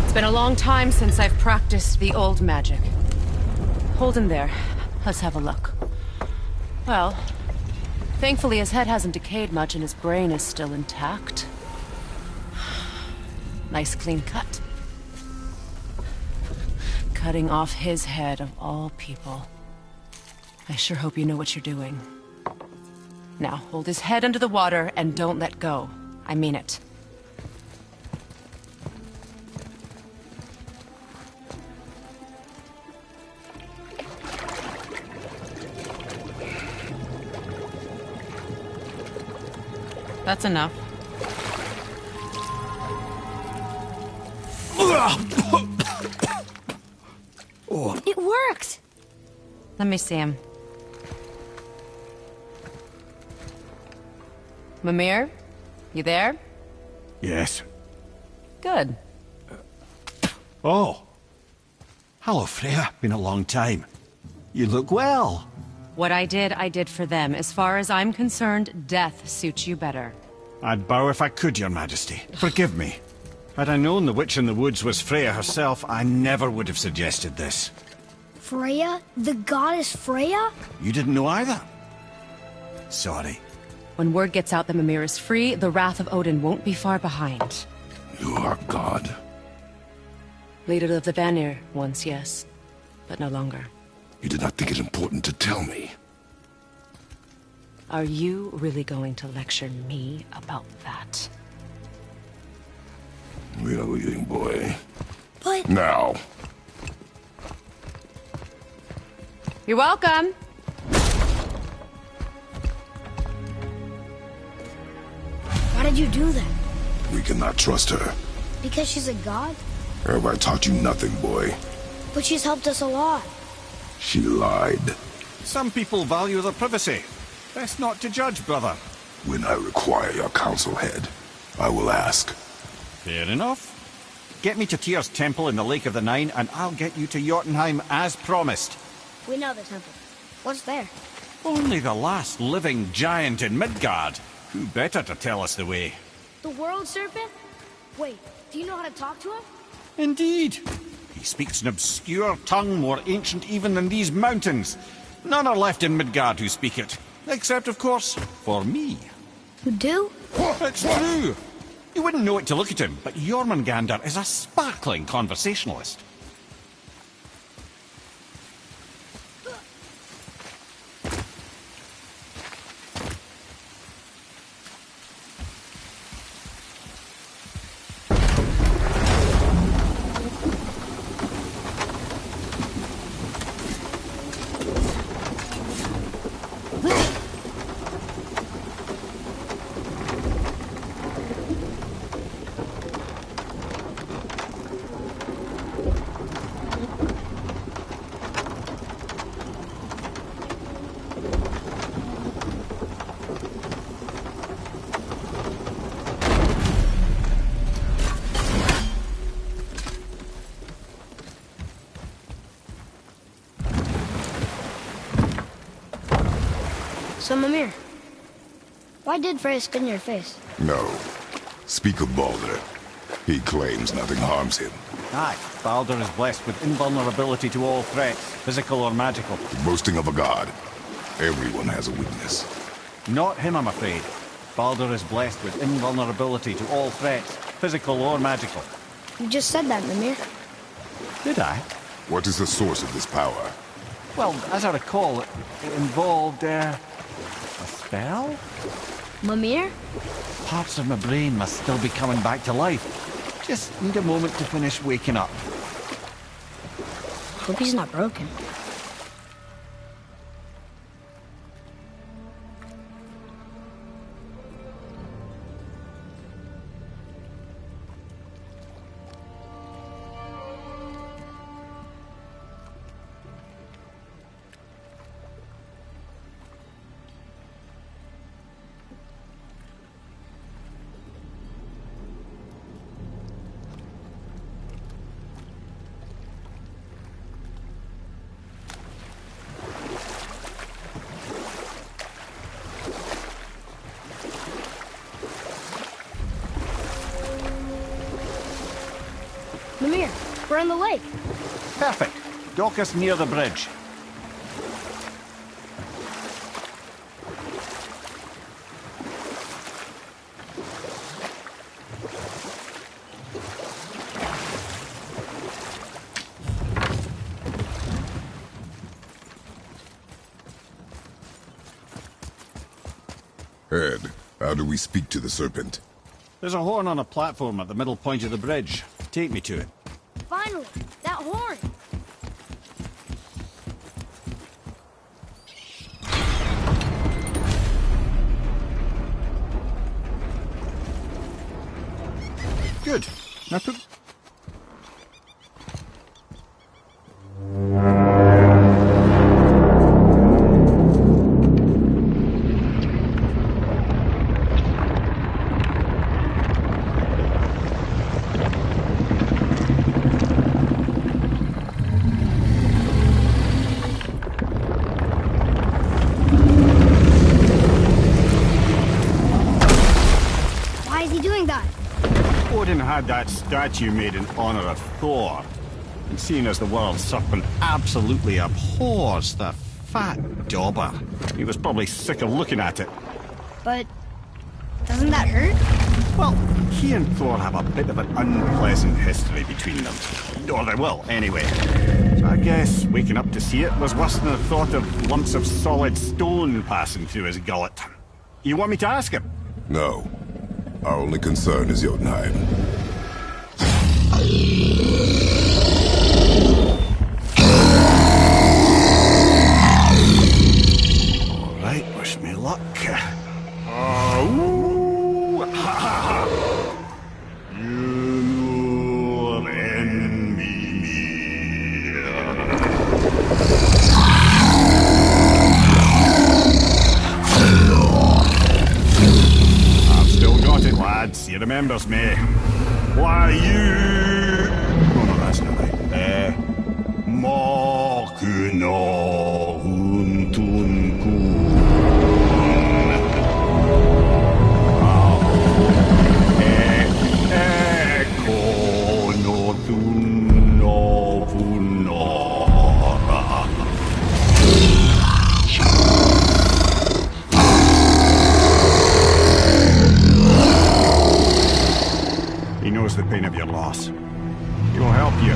It's been a long time since I've practiced the old magic. Hold him there. Let's have a look. Well, thankfully his head hasn't decayed much and his brain is still intact. Nice clean cut. Cutting off his head of all people. I sure hope you know what you're doing. Now, hold his head under the water and don't let go. I mean it. That's enough. It worked! Let me see him. Mimir? You there? Yes. Good. Oh. Hello, Freya. Been a long time. You look well. What I did for them. As far as I'm concerned, death suits you better. I'd bow if I could, Your Majesty. Forgive me. Had I known the witch in the woods was Freya herself, I never would have suggested this. Freya? The goddess Freya? You didn't know either? Sorry. When word gets out that Mimir is free, the wrath of Odin won't be far behind. You are God. Leader of the Vanir, once, yes. But no longer. You did not think it important to tell me. Are you really going to lecture me about that? We are leaving, boy. But... Now. You're welcome. Why did you do that? We cannot trust her. Because she's a god? Have I taught you nothing, boy? But she's helped us a lot. She lied. Some people value their privacy. Best not to judge, brother. When I require your council head, I will ask. Fair enough. Get me to Tyr's temple in the Lake of the Nine, and I'll get you to Jotunheim as promised. We know the temple. What's there? Only the last living giant in Midgard. Who better to tell us the way? The World Serpent? Wait, do you know how to talk to him? Indeed. He speaks an obscure tongue more ancient even than these mountains. None are left in Midgard who speak it. Except, of course, for me. You do? It's true. You wouldn't know it to look at him, but Jormungandr is a sparkling conversationalist. So, Mimir, why did Freya spit in your face? No. Speak of Baldur. He claims nothing harms him. Aye, Baldur is blessed with invulnerability to all threats, physical or magical. The boasting of a god. Everyone has a weakness. Not him, I'm afraid. Baldur is blessed with invulnerability to all threats, physical or magical. You just said that, Mimir. Did I? What is the source of this power? Well, as I recall, it involved, a spell? Mimir? Parts of my brain must still be coming back to life. Just need a moment to finish waking up. Hope he's not broken. Mimir, we're on the lake. Perfect. Dock us near the bridge. Ed, how do we speak to the serpent? There's a horn on a platform at the middle point of the bridge. Take me to it. Finally, that horn. Good. Now put... Odin had that statue made in honor of Thor. And seeing as the world serpent absolutely abhors the fat dauber, he was probably sick of looking at it. But doesn't that hurt? Well, he and Thor have a bit of an unpleasant history between them. Or they will, anyway. So I guess waking up to see it was worse than the thought of lumps of solid stone passing through his gullet. You want me to ask him? No. Our only concern is Jotunheim. All right, wish me luck. He remembers me. Why you... Oh no, that's not right. Mokuno Huntunkun. Eko no Tunno Punora. He knows the pain of your loss. He will help you.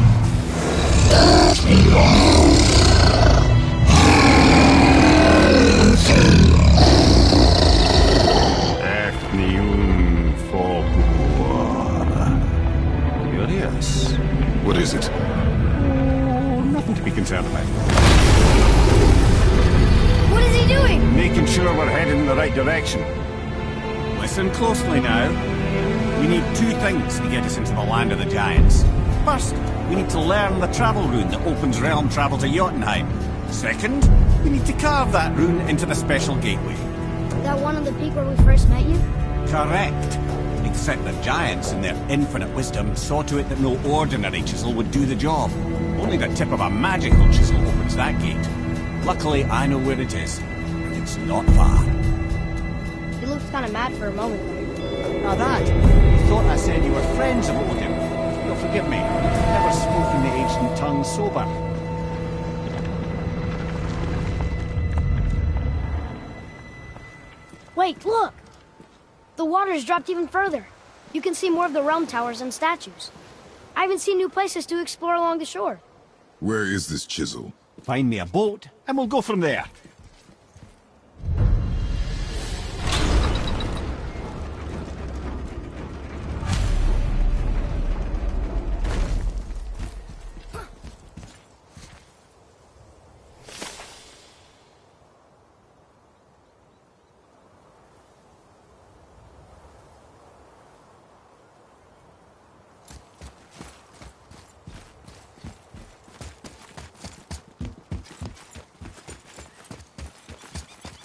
Curious. What is it? Oh, nothing to be concerned about. What is he doing? Making sure we're heading in the right direction. Listen closely now. We need two things to get us into the land of the giants. First, we need to learn the travel rune that opens realm travel to Jotunheim. Second, we need to carve that rune into the special gateway. That one on the peak where we first met you? Correct. Except the giants, in their infinite wisdom, saw to it that no ordinary chisel would do the job. Only the tip of a magical chisel opens that gate. Luckily, I know where it is. I can It's not far. He looked kind of mad for a moment there. Now that, you thought I said you were friends of Odin. You'll forgive me. I've never spoken the ancient tongue sober. Wait, look! The water's dropped even further. You can see more of the realm towers and statues. I even see new places to explore along the shore. Where is this chisel? Find me a boat, and we'll go from there.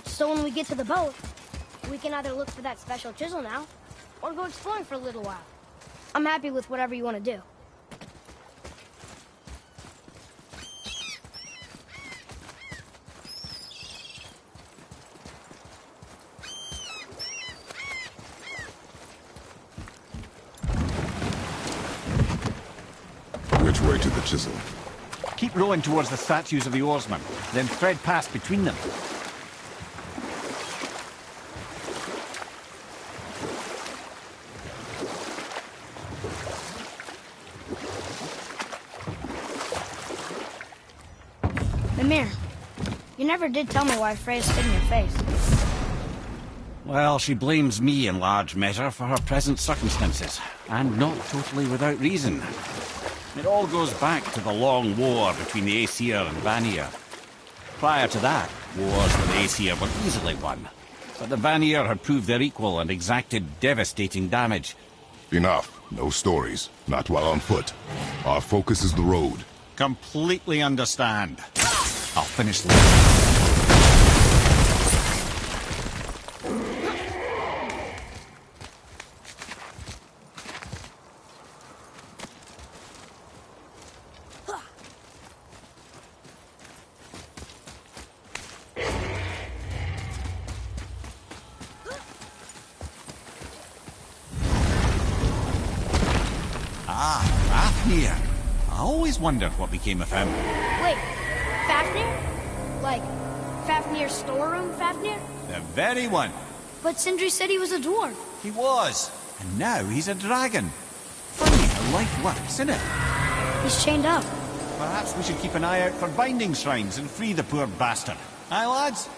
So when we get to the boat, we can either look for that special chisel now, or go exploring for a little while. I'm happy with whatever you want to do. Which way to the chisel? Keep rowing towards the statues of the oarsmen, then thread past between them. Mimir, you never did tell me why Freya spit in your face. Well, she blames me in large measure for her present circumstances, and not totally without reason. It all goes back to the long war between the Aesir and Vanir. Prior to that, wars with the Aesir were easily won, but the Vanir had proved their equal and exacted devastating damage. Enough. No stories. Not while on foot. Our focus is the road. Completely understand. I'll finish later. Fafnir. I always wondered what became of him. Wait, Fafnir? Like, Fafnir's storeroom Fafnir? The very one. But Sindri said he was a dwarf. He was. And now he's a dragon. Funny how life works, isn't it? He's chained up. Perhaps we should keep an eye out for binding shrines and free the poor bastard. Aye, lads?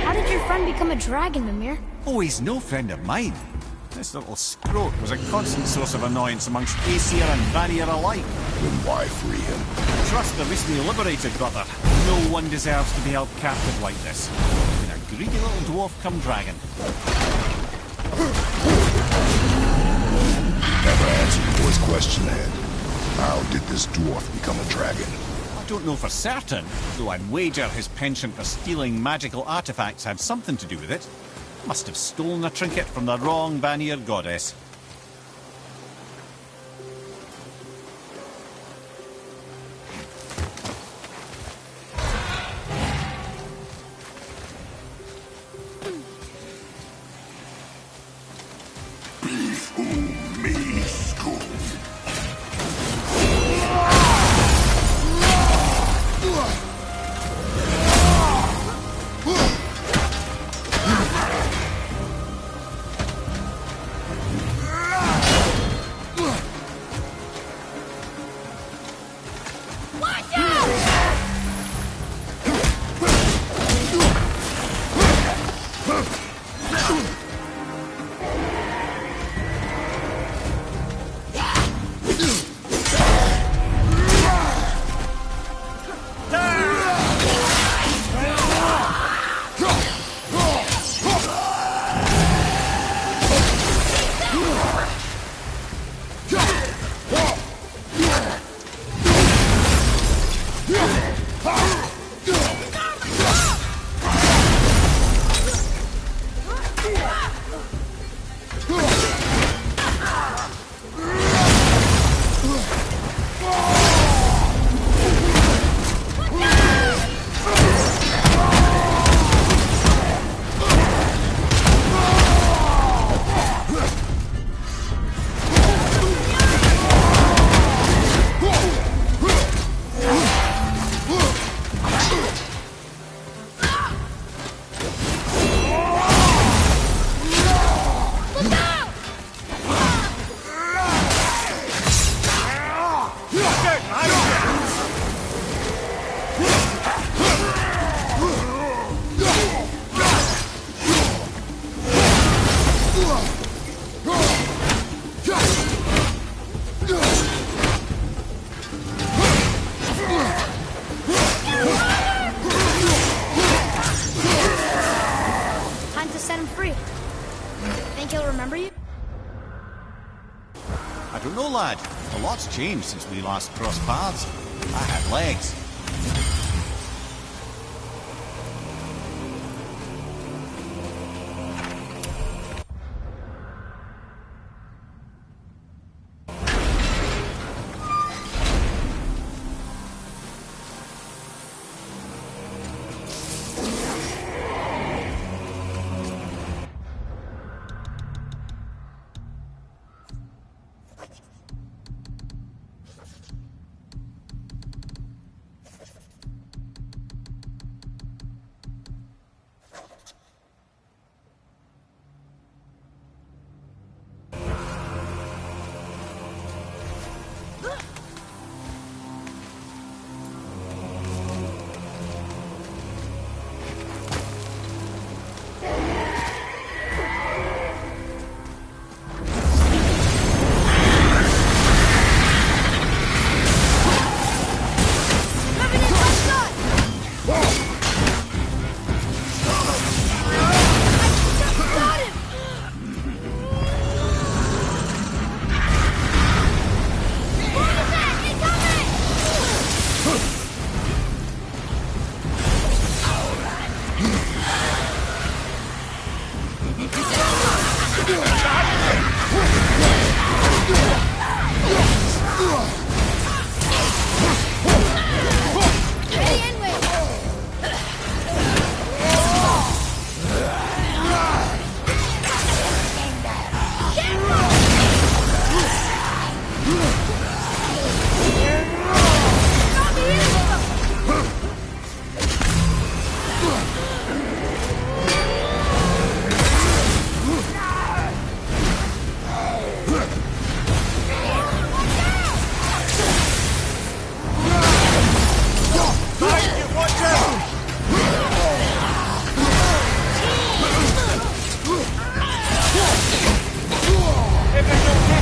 How did your friend become a dragon, Mimir? Oh, he's no friend of mine. This little scrote was a constant source of annoyance amongst Aesir and Vanir alike. Then why free him? Trust the recently liberated, brother. No one deserves to be held captive like this. Even a greedy little dwarf come dragon. Never answered the boy's question, Ed. How did this dwarf become a dragon? I don't know for certain, though I'd wager his penchant for stealing magical artifacts had something to do with it. Must have stolen a trinket from the wrong Vanir goddess. A lot's changed since we last crossed paths. I had legs.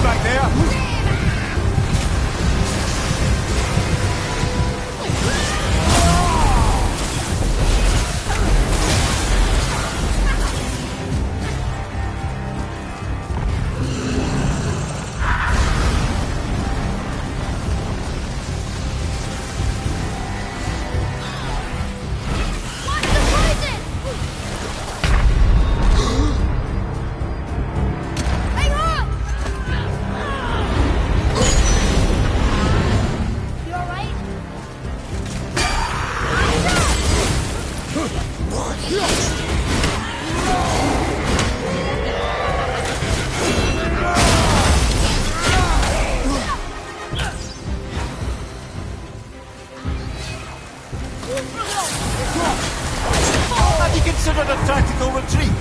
back there! Have you considered a tactical retreat?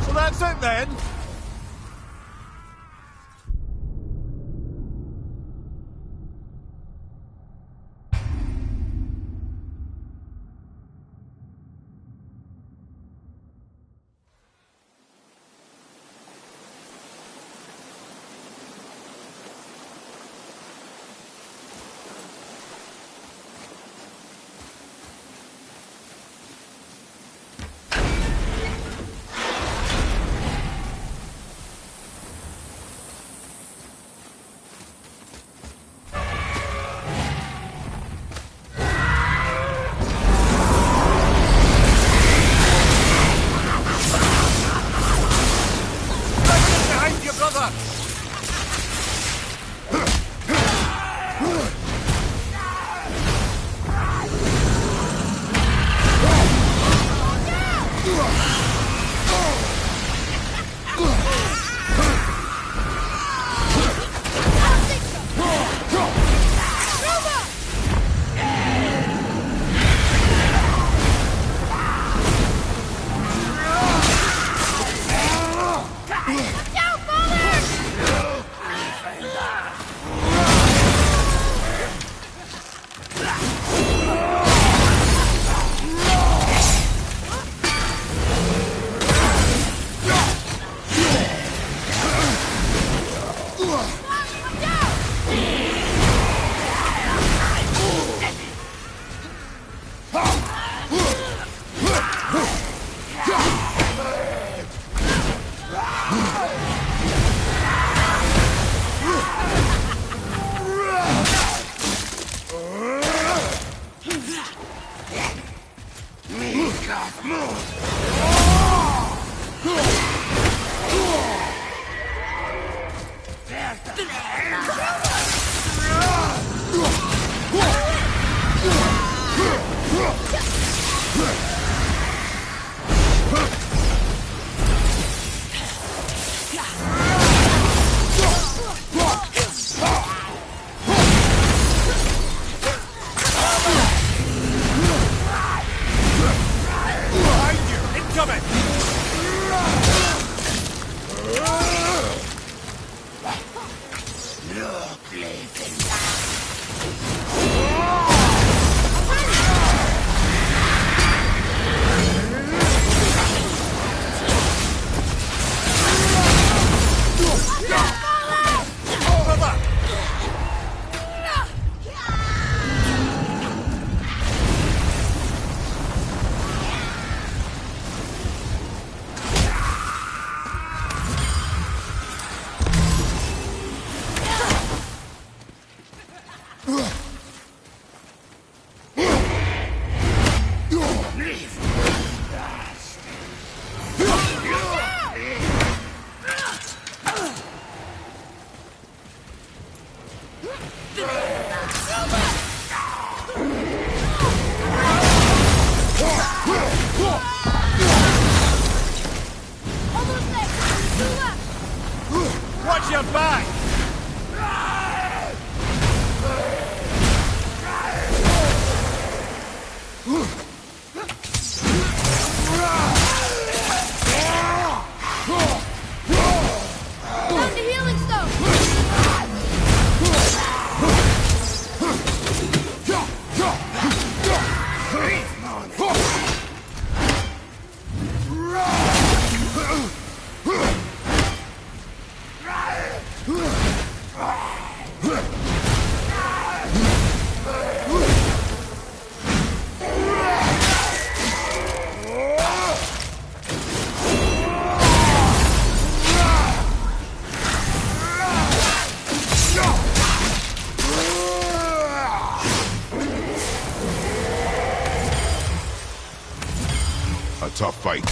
So that's it then? Watch your back! Found the healing stone! A tough fight.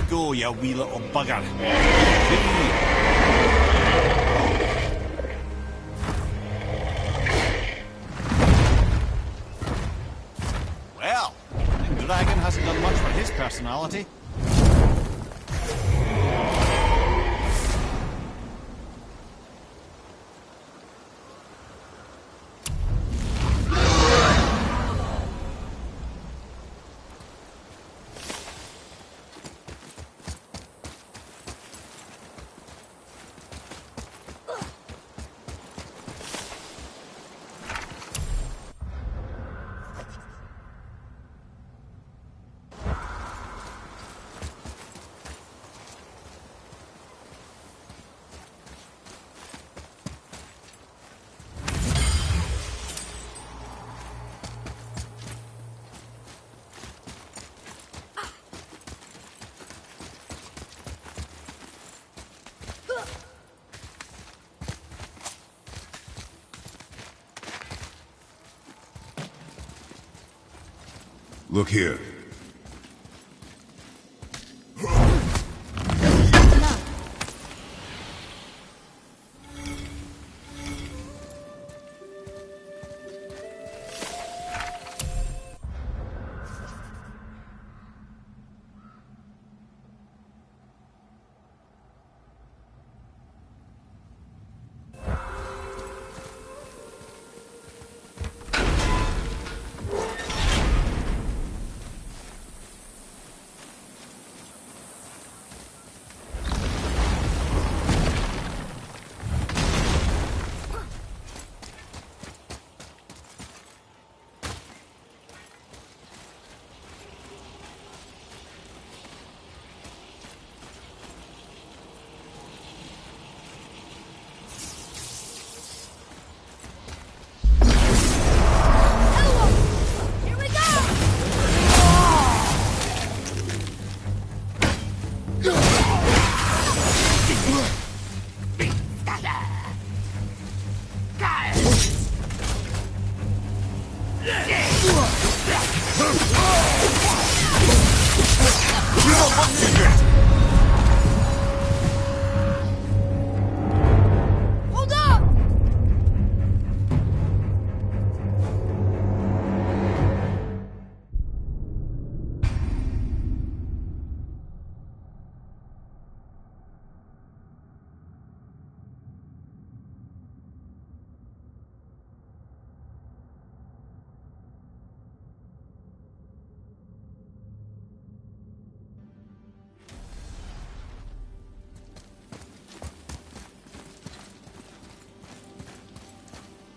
Go, you wee little bugger. Well, I think Dragon hasn't done much for his personality. Look here.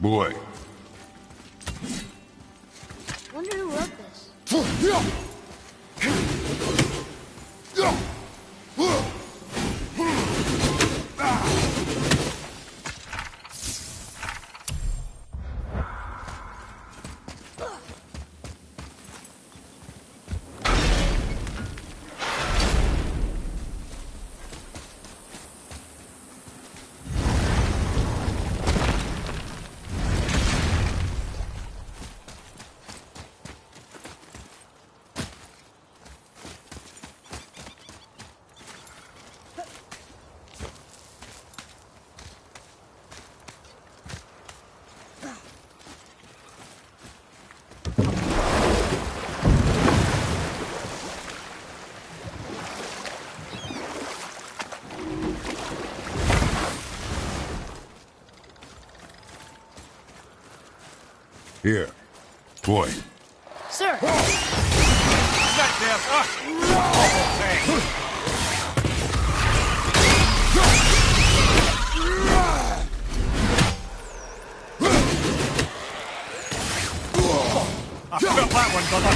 Boy. Wonder who wrote this. Here. Boy. Sir! Detective! Awful thing! I felt that one, brother.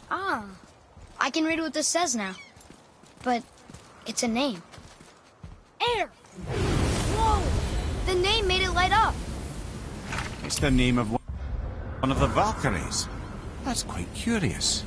Ah, I can read what this says now. But it's a name. Air! Whoa! The name made it light up. It's the name of one of the Valkyries. That's quite curious.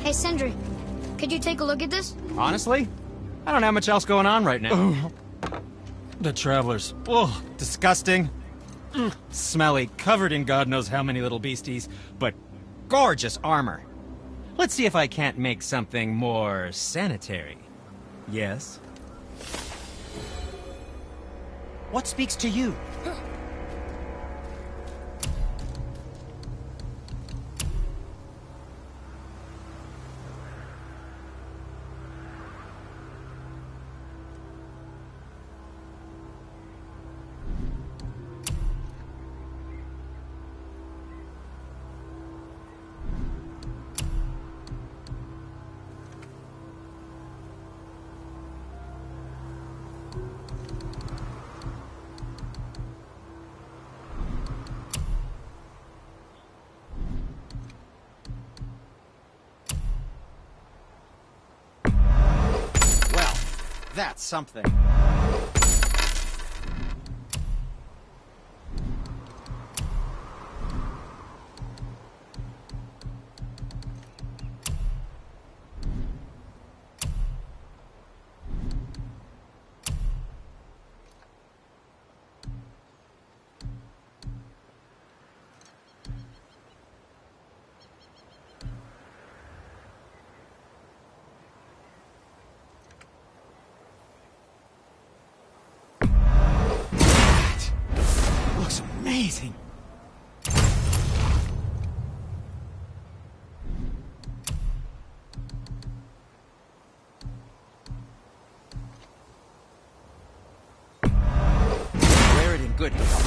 Hey, Sindri, could you take a look at this? Honestly, I don't have much else going on right now. The Travelers. Oh, disgusting. Smelly, covered in God knows how many little beasties, but gorgeous armor. Let's see if I can't make something more sanitary. Yes? What speaks to you? That's something. Amazing. Wear it in good health.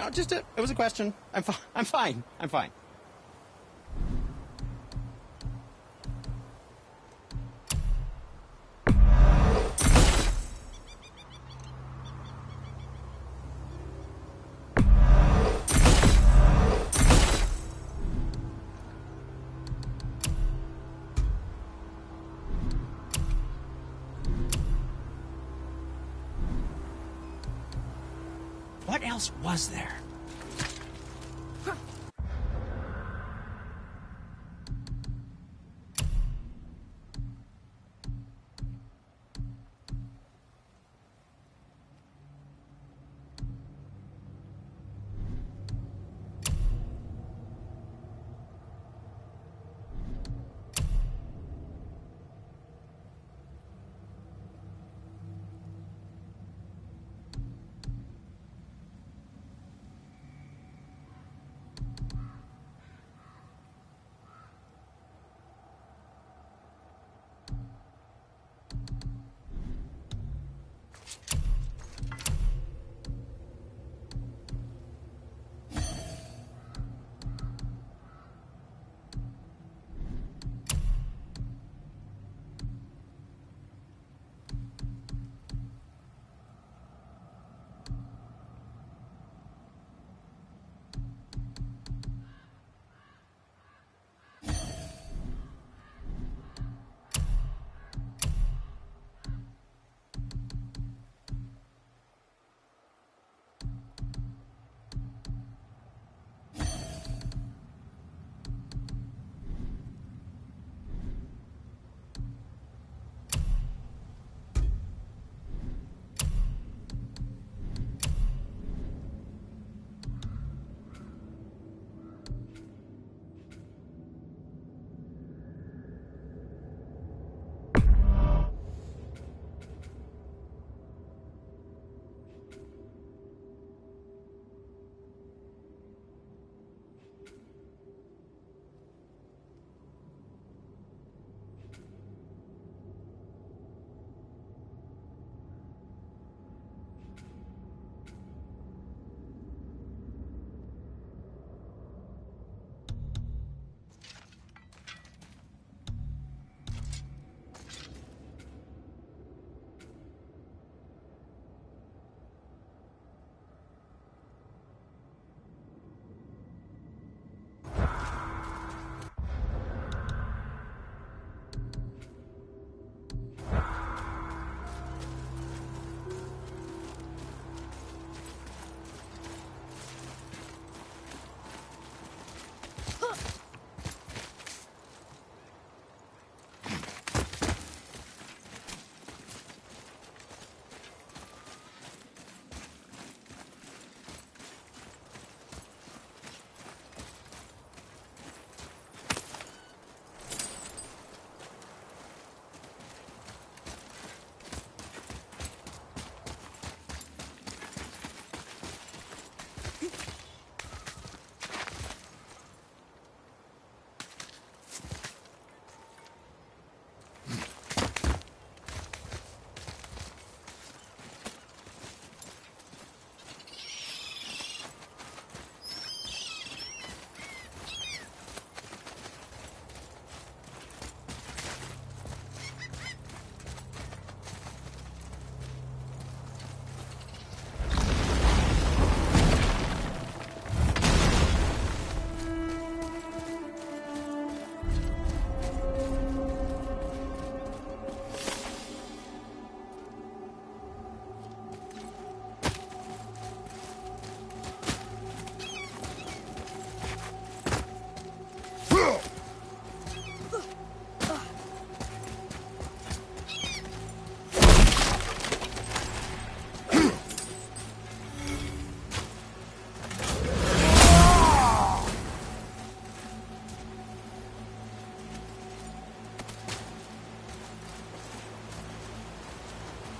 No, it was a question. I'm fine. I'm fine. What else was there?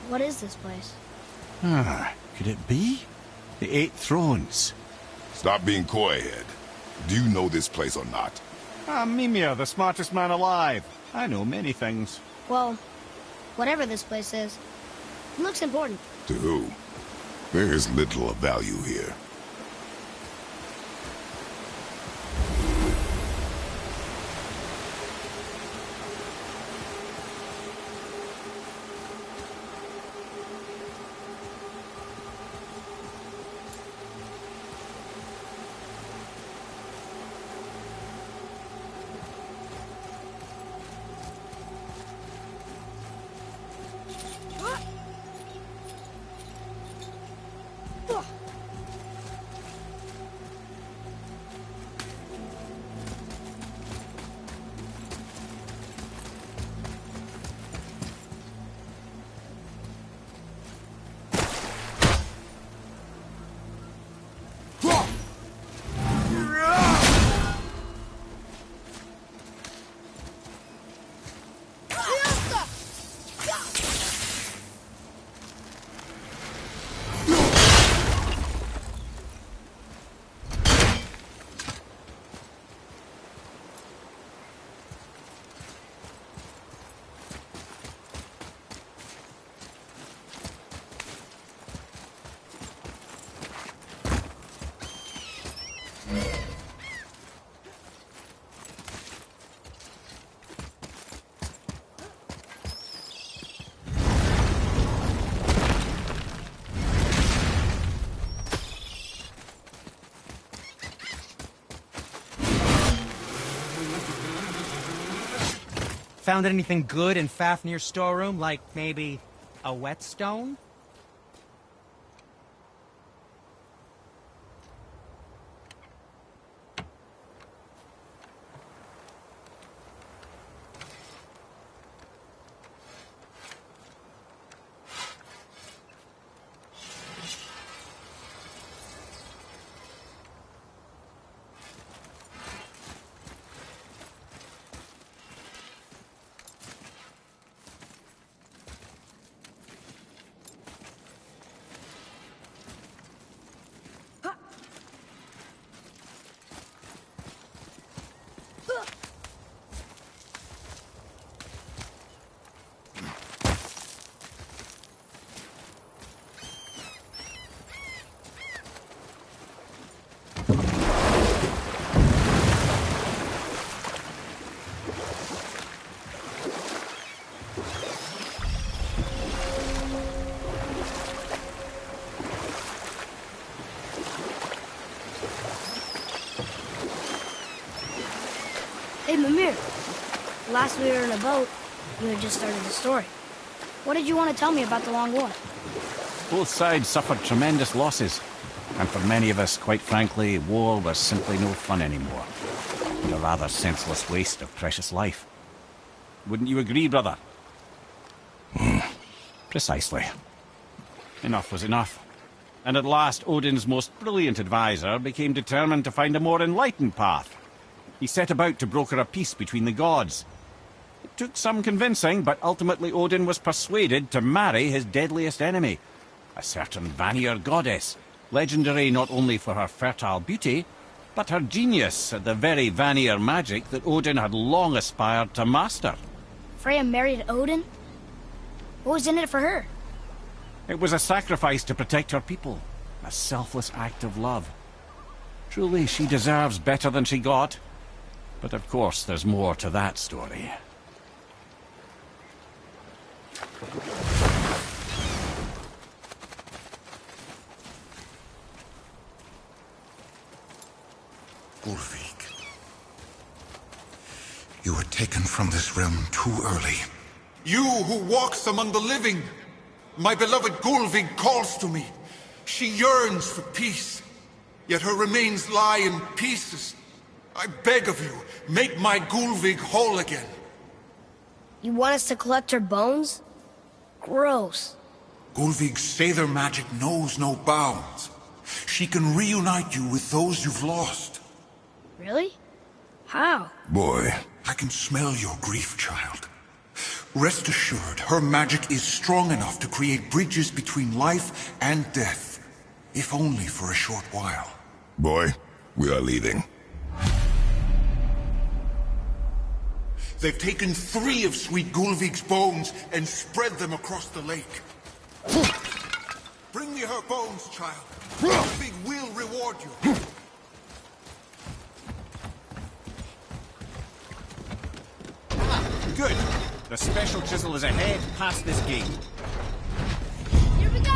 What is this place? Could it be? The Eight Thrones. Stop being coy-head. Do you know this place or not? Mimir, the smartest man alive. I know many things. Well, whatever this place is, it looks important. To who? There is little of value here. Found anything good in Fafnir's storeroom? Like, maybe a whetstone? Hey, Mimir. Last we were in a boat, you had just started the story. What did you want to tell me about the Long War? Both sides suffered tremendous losses. And for many of us, quite frankly, war was simply no fun anymore. And a rather senseless waste of precious life. Wouldn't you agree, brother? Precisely. Enough was enough. And at last, Odin's most brilliant advisor became determined to find a more enlightened path. He set about to broker a peace between the gods. It took some convincing, but ultimately Odin was persuaded to marry his deadliest enemy, a certain Vanir goddess, legendary not only for her fertile beauty, but her genius at the very Vanir magic that Odin had long aspired to master. Freya married Odin? What was in it for her? It was a sacrifice to protect her people, a selfless act of love. Truly, she deserves better than she got. But of course, there's more to that story. Gullveig, you were taken from this realm too early. You who walks among the living! My beloved Gullveig calls to me. She yearns for peace, yet her remains lie in pieces. I beg of you, make my Gullveig whole again. You want us to collect her bones? Gross. Gullveig's Seidr magic knows no bounds. She can reunite you with those you've lost. Really? How? Boy. I can smell your grief, child. Rest assured, her magic is strong enough to create bridges between life and death. If only for a short while. Boy, we are leaving. They've taken 3 of sweet Gullveig's bones and spread them across the lake. Bring me her bones, child. Gullveig will reward you. Good. The special chisel is ahead past this gate. Here we go!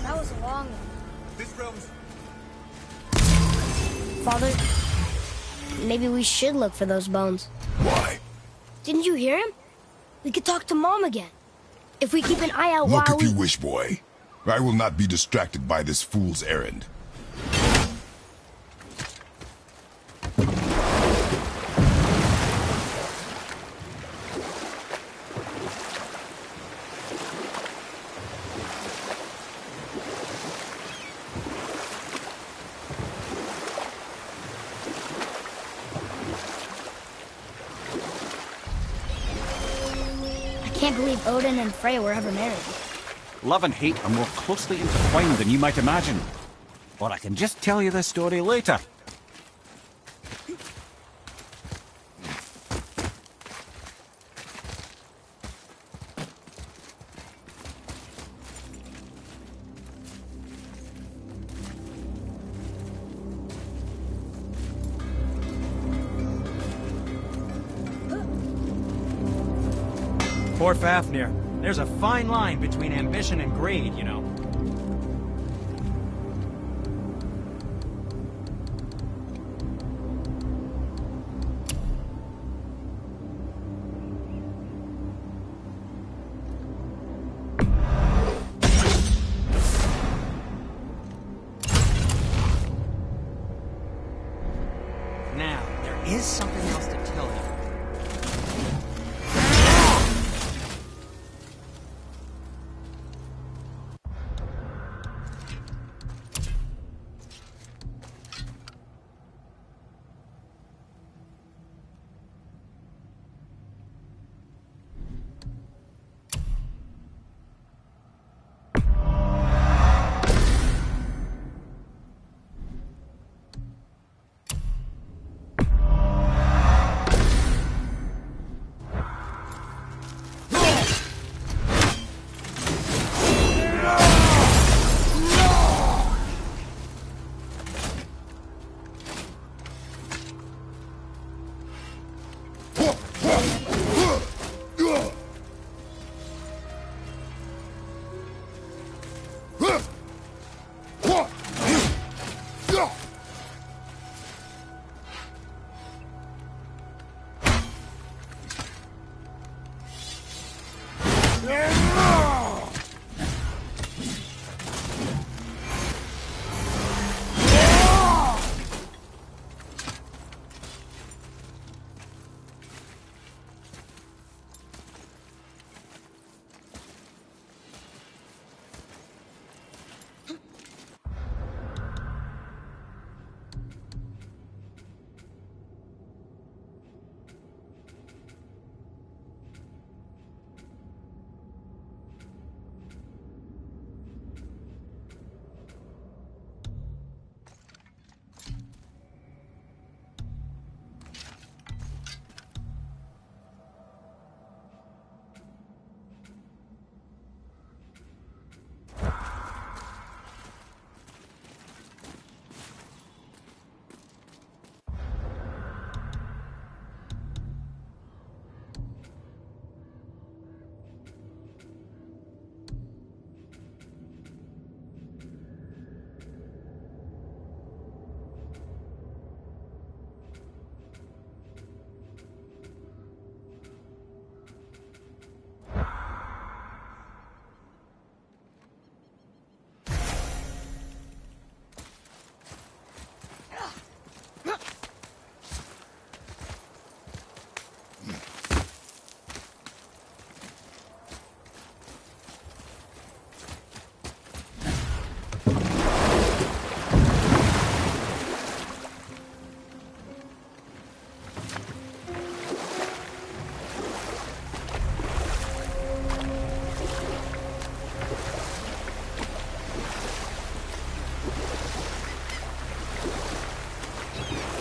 That was a long one. This realm's... Father, maybe we should look for those bones. Why? Didn't you hear him? We could talk to Mom again. If we keep an eye out while Look if you wish, boy. I will not be distracted by this fool's errand. I can't believe Odin and Freya were ever married. Love and hate are more closely intertwined than you might imagine. Or I can just tell you this story later. Poor Fafnir. There's a fine line between ambition and greed, you know. Now, there is something else to tell you.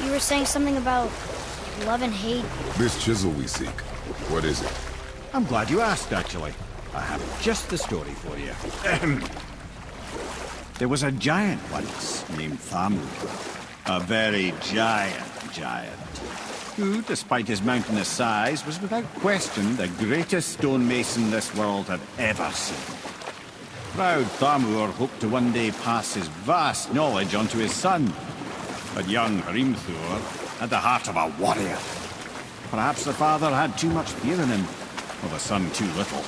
You were saying something about love and hate. This chisel we seek, what is it? I'm glad you asked, actually. I have just the story for you. There was a giant once named Thamur. A very giant, who, despite his mountainous size, was without question the greatest stonemason this world had ever seen. Proud Thamur hoped to one day pass his vast knowledge on to his son. But young Hrimthur had the heart of a warrior. Perhaps the father had too much fear in him, or the son too little.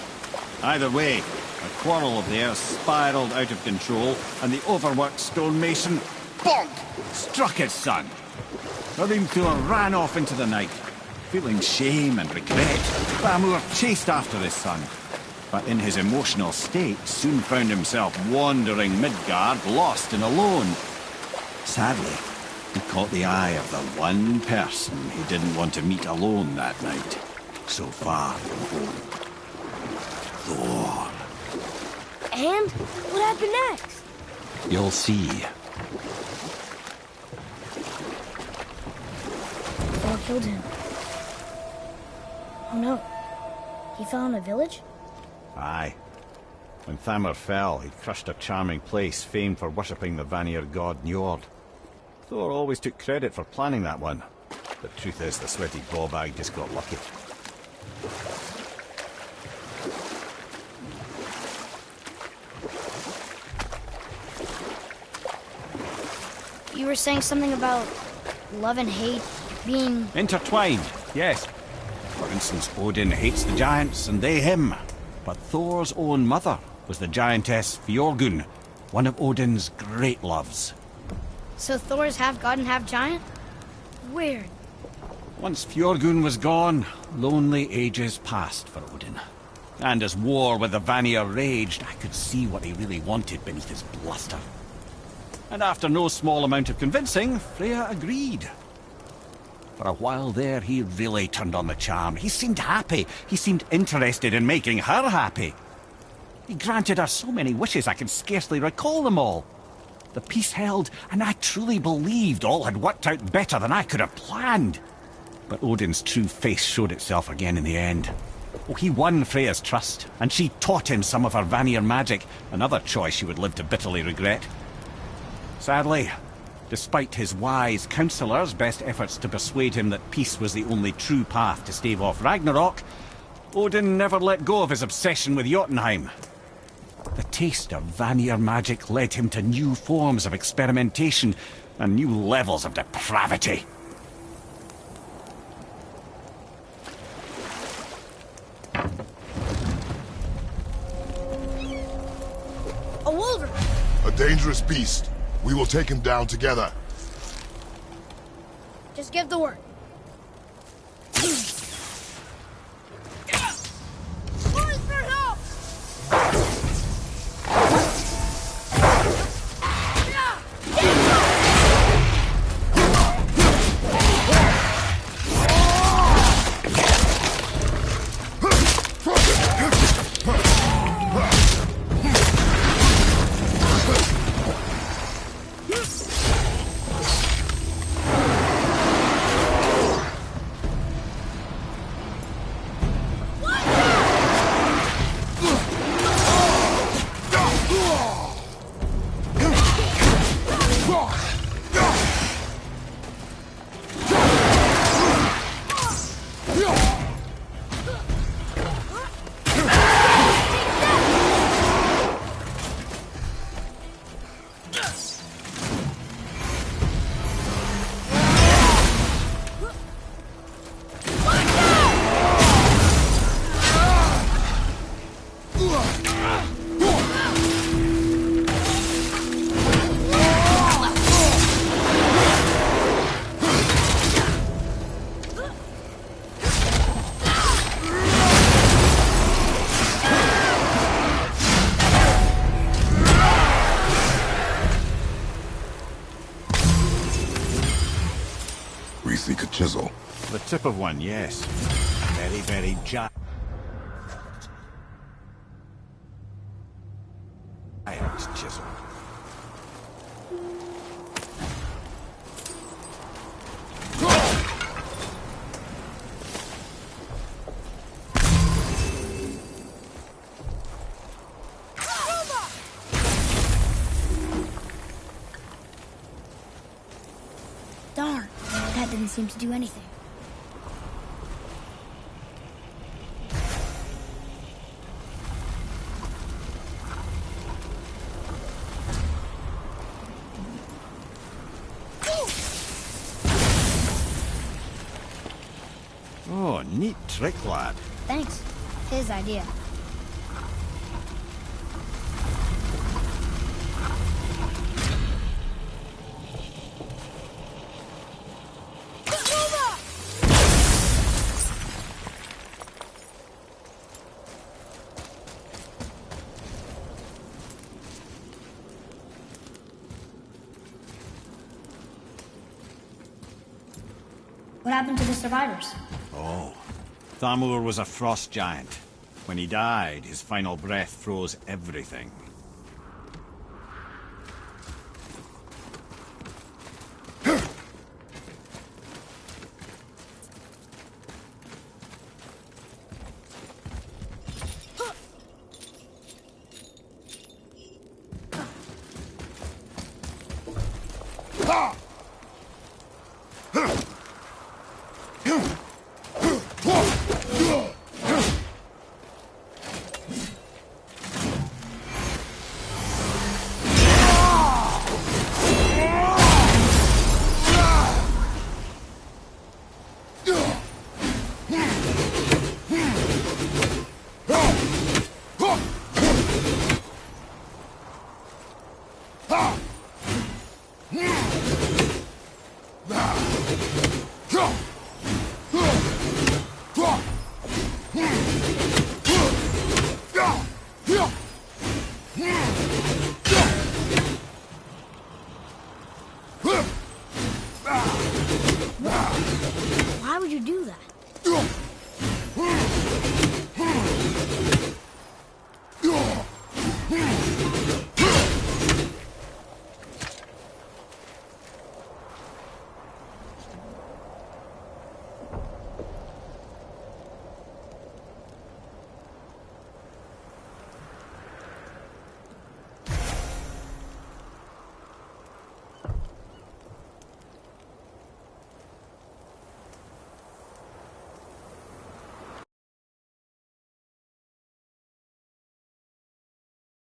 Either way, a quarrel of theirs spiraled out of control, and the overworked stonemason, bonk, struck his son. Hrimthur ran off into the night. Feeling shame and regret, Thamur chased after his son, but in his emotional state soon found himself wandering Midgard, lost and alone. Sadly, he caught the eye of the one person he didn't want to meet alone that night, so far from home. Thor. And what happened next? You'll see. Thor killed him. Oh no. He fell in a village? Aye. When Thamur fell, he crushed a charming place famed for worshipping the Vanir god Njord. Thor always took credit for planning that one. The truth is, the sweaty ballbag just got lucky. You were saying something about love and hate being... Intertwined, yes. For instance, Odin hates the giants and they him. But Thor's own mother was the giantess Fjorgun, one of Odin's great loves. So Thor's half god and half giant? Weird. Once Fjorgun was gone, lonely ages passed for Odin. And as war with the Vanir raged, I could see what he really wanted beneath his bluster. And after no small amount of convincing, Freya agreed. For a while there, he really turned on the charm. He seemed happy. He seemed interested in making her happy. He granted her so many wishes I can scarcely recall them all. The peace held, and I truly believed all had worked out better than I could have planned. But Odin's true face showed itself again in the end. Oh, he won Freya's trust, and she taught him some of her Vanir magic, another choice she would live to bitterly regret. Sadly, despite his wise counselors' best efforts to persuade him that peace was the only true path to stave off Ragnarok, Odin never let go of his obsession with Jotunheim. The taste of Vanir magic led him to new forms of experimentation and new levels of depravity. A wolverine! A dangerous beast. We will take him down together. Just give the word. Calling for help! Seek a chisel. The tip of one, yes. Very, very giant chisel. doesn't seem to do anything. Oh, neat trick, lad. Thanks. His idea. What happened to the survivors? Oh. Thamur was a frost giant. When he died, his final breath froze everything. Ha!